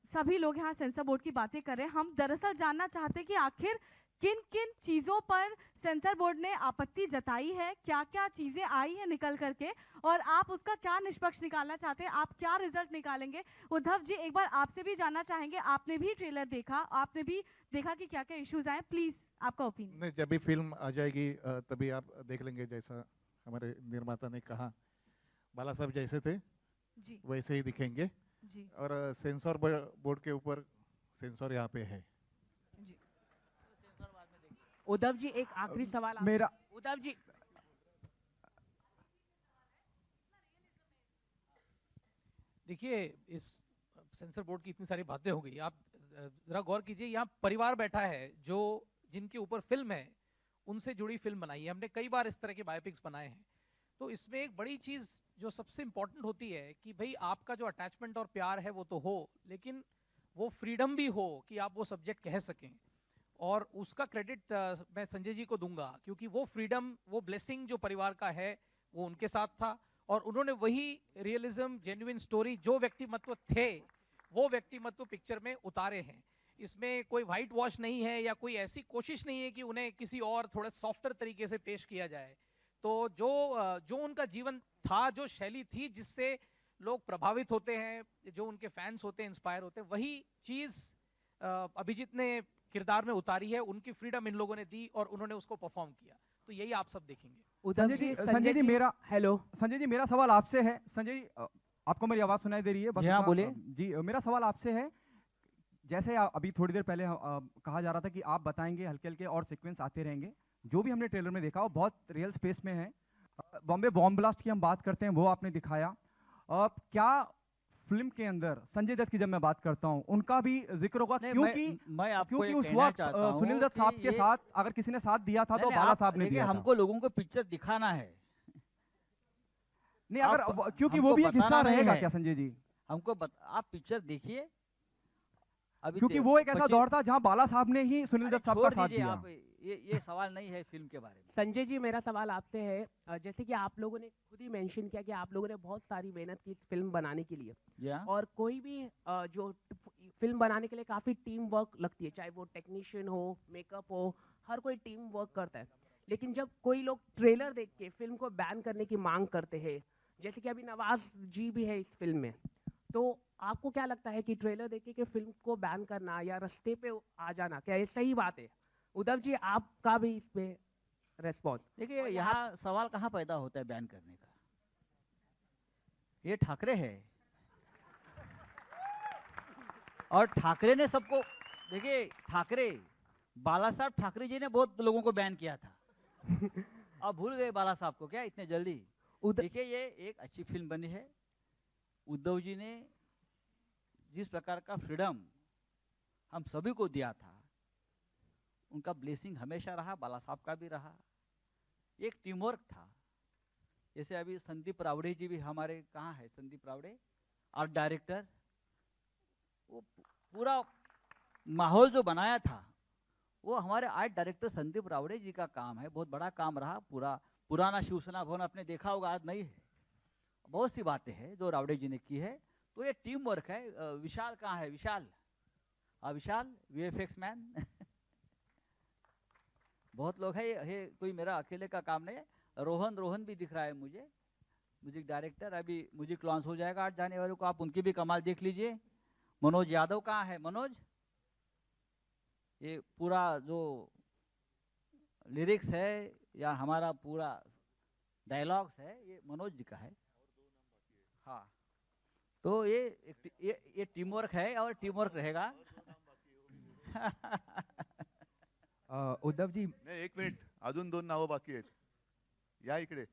सभी लोग यहाँ सेंसर बोर्ड की बातें कर रहे हैं. हम दरअसल जानना चाहते हैं कि आखिर किन किन चीज़ों पर सेंसर बोर्ड ने आपत्ति जताई है, क्या क्या चीज़ें आई हैं निकल करके, और आप उसका क्या निष्पक्ष निकालना चाहते हैं, आप क्या रिजल्ट निकालेंगे? उद्धव जी, एक बार आपसे भी जानना चाहेंगे, आपने भी ट्रेलर देखा, आपने भी देखा कि क्या क्या इश्यूज आए, प्लीज़ आपका ओपिनियन.
नहीं, जब भी फिल्म आ जाएगी तभी आप देख लेंगे. जैसा हमारे निर्माता ने कहा, बाला साहब जैसे थे
जी
वैसे ही दिखेंगे
जी.
और सेंसर बोर्ड के ऊपर सेंसर यहाँ पे है.
उद्धव जी एक आखिरी सवाल
मेरा
उद्धव जी
देखिए, इस सेंसर बोर्ड की इतनी सारी बातें हो गई, आप जरा गौर कीजिए, यहाँ परिवार बैठा है जो जिनके ऊपर फिल्म है, उनसे जुड़ी फिल्म बनाई है। हमने कई बार इस तरह के बायोपिक्स बनाए हैं। तो इसमें एक बड़ी चीज़ जो सबसे इम्पोर्टेंट होती है कि भाई आपका जो अटैचमेंट और प्यार है वो तो हो, लेकिन वो फ्रीडम भी हो कि आप वो सब्जेक्ट कह सकें। और उसका क्रेडिट मैं संजय जी को दूंगा, क्योंकि वो फ्रीडम, वो ब्लेसिंग जो परिवार का है वो उनके साथ था, और उन्होंने वही रियलिज्म, जेन्युइन स्टोरी, जो व्यक्तिमत्व थे वो व्यक्तिमत्व पिक्चर में उतारे हैं। इसमें कोई वाइट वॉश नहीं है या कोई ऐसी कोशिश नहीं है कि उन्हें किसी और थोड़े सॉफ्टर तरीके से पेश किया जाए। तो जो उनका जीवन था, जो शैली थी जिससे लोग प्रभावित होते हैं, जो उनके फैंस होते हैं, इंस्पायर होते हैं, वही चीज़ अभिजीत ने किरदार में उतारी है। उनकी फ्रीडम इन लोगों ने दी और उन्होंने उसको परफॉर्म किया। तो यही आप सब देखेंगे।
संजय जी मेरा हेलो संजय जी, मेरा सवाल आपसे है। संजय जी, आपको मेरी आवाज़ सुनाई दे रही है?
जी हाँ, बोलिए।
जी, मेरा सवाल आपसे है, जैसे अभी थोड़ी देर पहले कहा जा रहा था कि आप बताएंगे हल्के हल्के और सीक्वेंस आते रहेंगे। जो भी हमने ट्रेलर में देखा वो बहुत रियल स्पेस में है। बॉम्बे बॉम्ब ब्लास्ट की हम बात करते हैं, वो आपने दिखाया। क्या फिल्म के अंदर संजय दत्त की जब मैं बात करता हूं उनका भी जिक्र होगा? क्योंकि
मैं आपको
क्योंकि
ये
उस
कहना
वक्त
चाहता हूं
सुनील दत्त साहब के साथ अगर किसी ने साथ दिया था तो बाला साहब ने दिया था।
हमको लोगों को पिक्चर दिखाना है
नहीं, अगर क्योंकि वो भी एक हिस्सा रहेगा क्या संजय जी?
हमको आप पिक्चर देखिए। अभी
क्योंकि वो एक ऐसा दौर था जहां बाला साहब ने ही सुनील दत्त साहब का साथ दिया।
आप ये सवाल नहीं है फिल्म के बारे में।
संजय जी, मेरा सवाल आपसे है, जैसे कि आप लोगों ने खुद ही मेंशन किया कि आप लोगों ने बहुत सारी मेहनत की फिल्म बनाने के लिए, और कोई भी जो फिल्म बनाने के लिए काफ़ी टीम वर्क लगती है, चाहे वो टेक्नीशियन हो, मेकअप हो, हर कोई टीम वर्क करता है। लेकिन जब कोई लोग ट्रेलर देख के फिल्म को बैन करने की मांग करते हैं, जैसे कि अभी नवाज जी भी है इस फिल्म में, तो आपको क्या लगता है कि ट्रेलर देख के फिल्म को बैन करना या रास्ते पे आ जाना, क्या ये सही बात है? उद्धव जी, आपका भी इस पे रेस्पॉन्स।
देखिए, यहाँ सवाल कहाँ पैदा होता है बैन करने का? ये ठाकरे है, और ठाकरे ने सबको, देखिए ठाकरे, बाला साहब ठाकरे जी ने बहुत लोगों को बैन किया था। अब भूल गए बाला साहब को क्या इतने जल्दी? देखिए, ये एक अच्छी फिल्म बनी है। उद्धव जी ने जिस प्रकार का फ्रीडम हम सभी को दिया था, उनका ब्लेसिंग हमेशा रहा, बाला साहब का भी रहा। एक टीम वर्क था। जैसे अभी संदीप रावड़े जी भी हमारे, कहाँ है संदीप रावड़े, आर्ट डायरेक्टर, वो पूरा माहौल जो बनाया था वो हमारे आर्ट डायरेक्टर संदीप रावड़े जी का काम है। बहुत बड़ा काम रहा। पुराना शिवसेना भवन आपने देखा होगा, आज नहीं है। बहुत सी बातें हैं जो रावड़े जी ने की है। तो ये टीम वर्क है। विशाल कहाँ है? विशाल, विशाल VFX मैन बहुत लोग हैं, ये कोई मेरा अकेले का काम नहीं है। रोहन भी दिख रहा है मुझे, म्यूजिक डायरेक्टर। अभी म्यूजिक लॉन्च हो जाएगा 8 जनवरी को, आप उनकी भी कमाल देख लीजिए। मनोज यादव कहाँ है? मनोज, ये पूरा जो लिरिक्स है या हमारा पूरा डायलॉग्स है, ये मनोज जी का है। हाँ, तो ये टीम वर्क है और टीम वर्क रहेगा।
उद्धव जी, नाही, 1 मिनिट, अजून 2 नावं बाकी आहेत, या इकडे।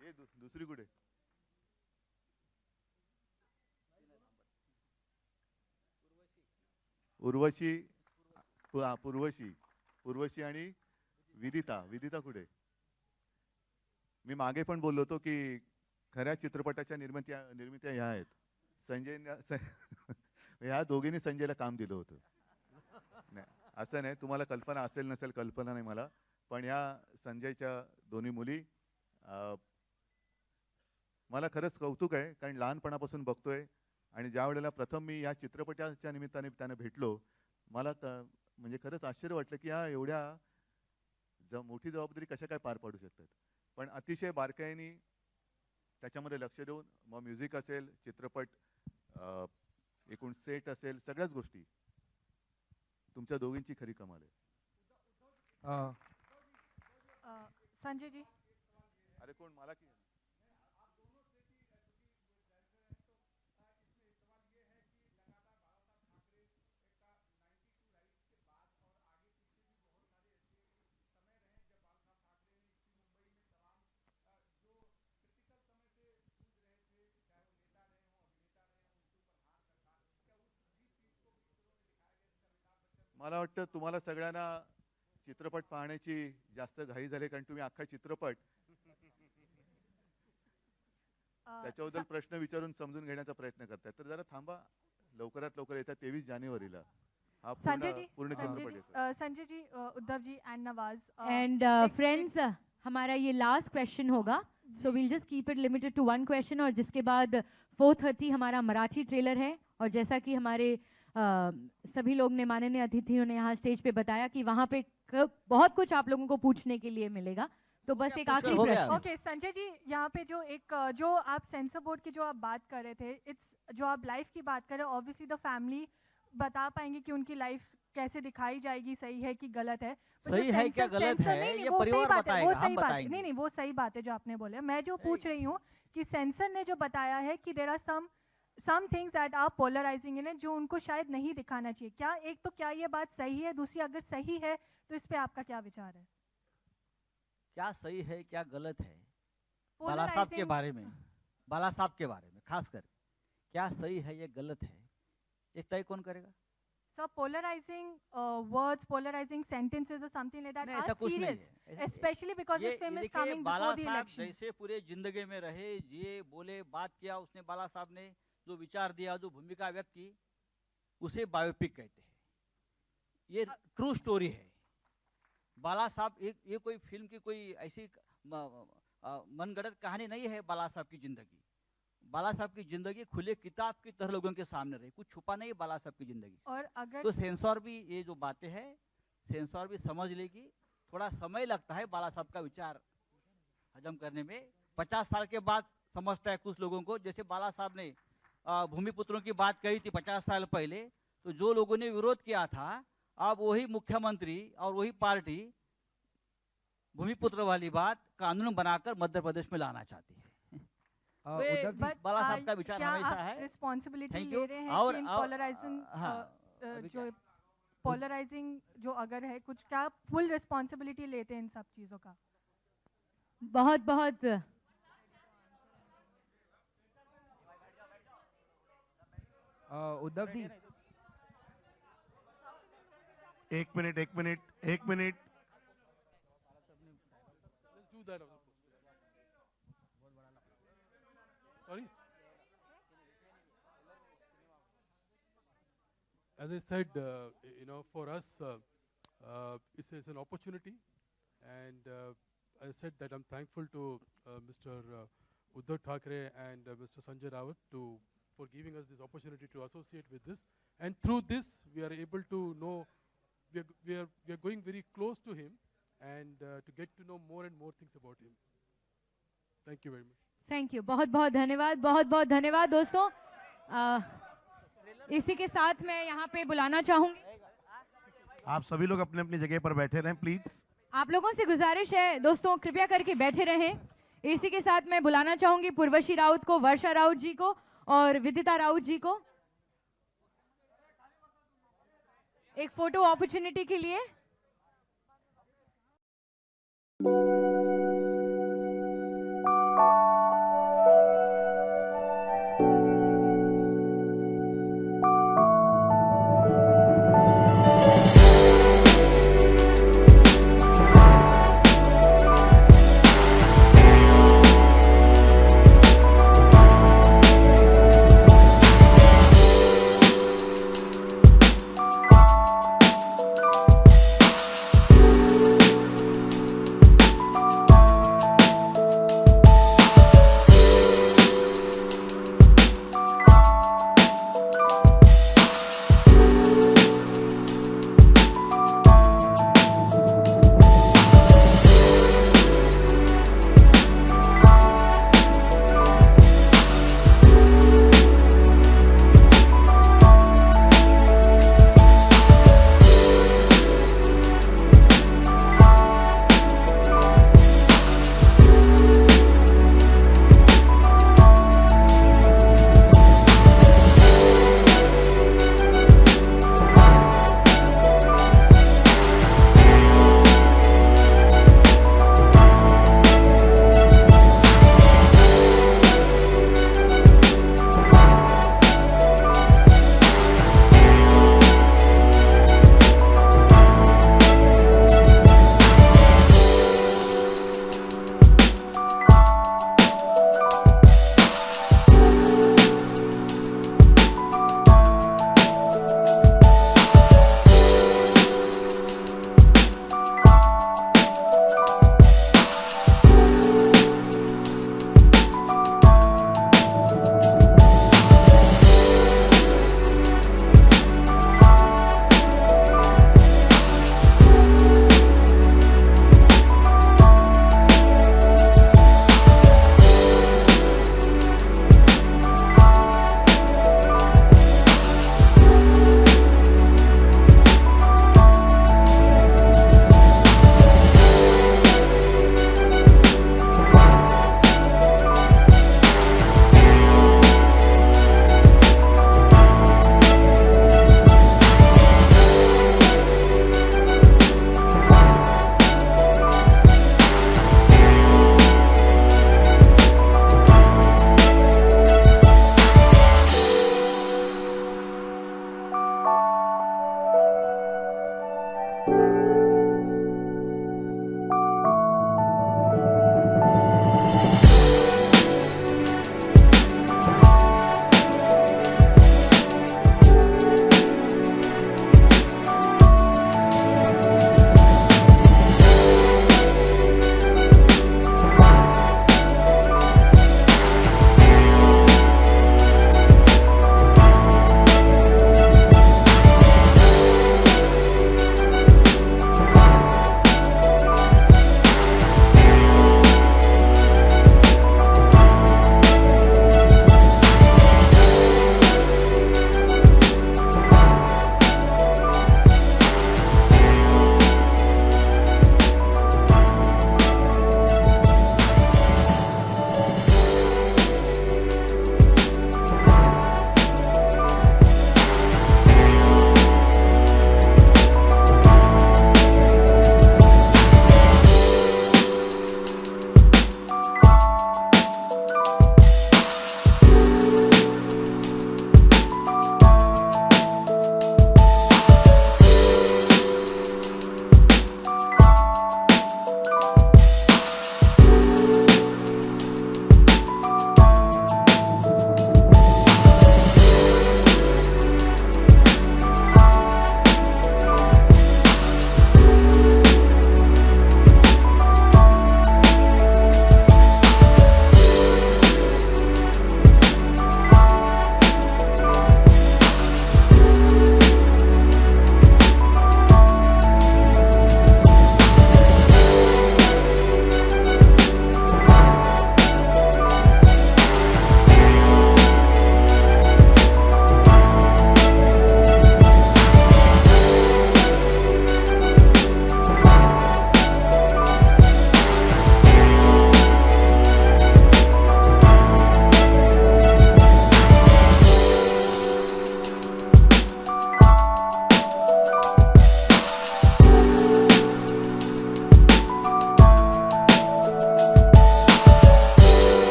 ये दुसरी कुठे? पूर्वशी आणि विदिता कुठे? मी मागे पण बोललो होतो की खऱ्या चित्रपटाच्या निर्मित्या ह्या आहेत। ह्या दोघींनी संजयला काम दिलं होतं। नाही, असं नाही, तुम्हाला कल्पना असेल नसेल, कल्पना नाही मला, पण ह्या संजयच्या दोन्ही मुली, मला खरंच कौतुक आहे, कारण लहानपणापासून बघतोय आणि ज्या वेळेला प्रथम मी या चित्रपटाच्या निमित्ताने त्यांना भेटलो, मला म्हणजे खरंच आश्चर्य वाटलं की या एवढ्या मोठी जबाबदारी कशा काय पार पाडू शकतात। पण अतिशय बारकाईने त्याच्यामध्ये लक्ष देऊन, मग म्युझिक असेल, चित्रपट, एकूण सेट असेल, सगळ्याच गोष्टी तुमच्या दोघींची खरी कमाल आहे।
संजय जी,
अरे कोण मला की मला वाटतं तुम्हाला सगळ्यांना चित्रपट पाहण्याची जास्त घाई झाली, कारण तुम्ही अख्खा चित्रपट त्याच्याबद्दल प्रश्न विचारून समजून घेण्याचा प्रयत्न करताय. तर जरा थांबा, लवकरात लवकर येतात 23 जानेवारीला हा पूर्ण चित्रपट येतो.
Sanjay ji, Uddhav ji and Nawaz
and friends, हमारा ये लास्ट क्वेश्चन होगा, so we'll just keep it limited to 1 question, और जिसके बाद 4:30 हमारा मराठी ट्रेलर है. और जैसा कि हमारे सभी लोग ने, माननीय अतिथियों ने यहाँ स्टेज पे बताया कि वहाँ पे बहुत कुछ आप लोगों को पूछने के लिए मिलेगा. तो बस एक आखिरी प्रश्न.
ओके संजय जी, यहाँ पे जो आप सेंसर बोर्ड की जो आप बात कर रहे थे, जो आप लाइफ की बात कर रहे हैं, ऑब्वियसली द फैमिली बता पाएंगे कि उनकी लाइफ कैसे दिखाई जाएगी, सही है कि गलत है.
सही है क्या गलत है ये परिवार बताएगा, हम बताएंगे.
नहीं, वो सही बात है जो आपने बोले. मैं जो पूछ रही हूँ कि सेंसर ने जो बताया है कि there are some things that are polarizing in it, जो उनको शायद नहीं दिखाना चाहिए. क्या ये बात सही है? दूसरी, अगर सही है तो इस पे आपका क्या विचार है?
क्या सही है क्या गलत है बाला साहब के बारे में, बाला साहब के बारे में खासकर क्या सही है ये गलत है, ये तय कौन करेगा?
So polarizing words, polarizing sentences or something like that
ऐसा
are
कुछ नहीं
serious,
है.
especially because this film is coming
Bala
before the
साहब
election.
जैसे पूरे जिंदगी में रहे, जिए, बोले, बात किया, उसने बाला साहब ने जो विचार दिया, जो भूमिका व्यक्त की, उसे बायोपिक कहते हैं. ये ट्रू स्टोरी है. बाला साहब ये कोई फिल्म की कोई ऐसी मनगढ़ंत कहानी नहीं है. बाला साहब की जिंदगी, बाला साहब की जिंदगी खुले किताब की तरह लोगों के सामने रही, कुछ छुपा नहीं बाला साहब की जिंदगी.
और अगर
तो सेंसर भी ये जो बातें हैं, सेंसर भी समझ लेगी. थोड़ा समय लगता है बाला साहब का विचार हजम करने में. 50 साल के बाद समझता है कुछ लोगों को. जैसे बाला साहब ने भूमिपुत्रों की बात कही थी 50 साल पहले, तो जो लोगों ने विरोध किया था, अब वही मुख्यमंत्री और वही पार्टी भूमिपुत्र वाली बात कानून बनाकर मध्य प्रदेश में लाना चाहती है. बाला साहब का विचार हमेशा है.
रिस्पॉन्सिबिलिटी ले रहे हैं और जो पोलराइजिंग जो अगर है कुछ, क्या फुल रिस्पॉन्सिबिलिटी लेते हैं इन सब चीजों का?
बहुत बहुत
उद्धव जी,
एक minute.
Sorry. As I said, for us, it's an opportunity, and I said that I'm thankful to Mr. Uddhav Thackeray and Mr. Sanjay Rawat for giving us this opportunity to associate with this. And through this, we are able to know, we are going very close to him, and to get to know more and more things about him. Thank you very much.
Thank you. बहुत बहुत धन्यवाद, बहुत बहुत धन्यवाद दोस्तों. इसी के साथ मैं यहाँ पे बुलाना चाहूंगी,
आप सभी लोग अपने अपनी जगह पर बैठे रहें प्लीज.
आप लोगों से गुजारिश है दोस्तों, कृपया करके बैठे रहें. इसी के साथ मैं बुलाना चाहूंगी पूर्वशी राउत को, वर्षा राउत जी को और विदिता राउत जी को एक फोटो अपॉर्चुनिटी के लिए.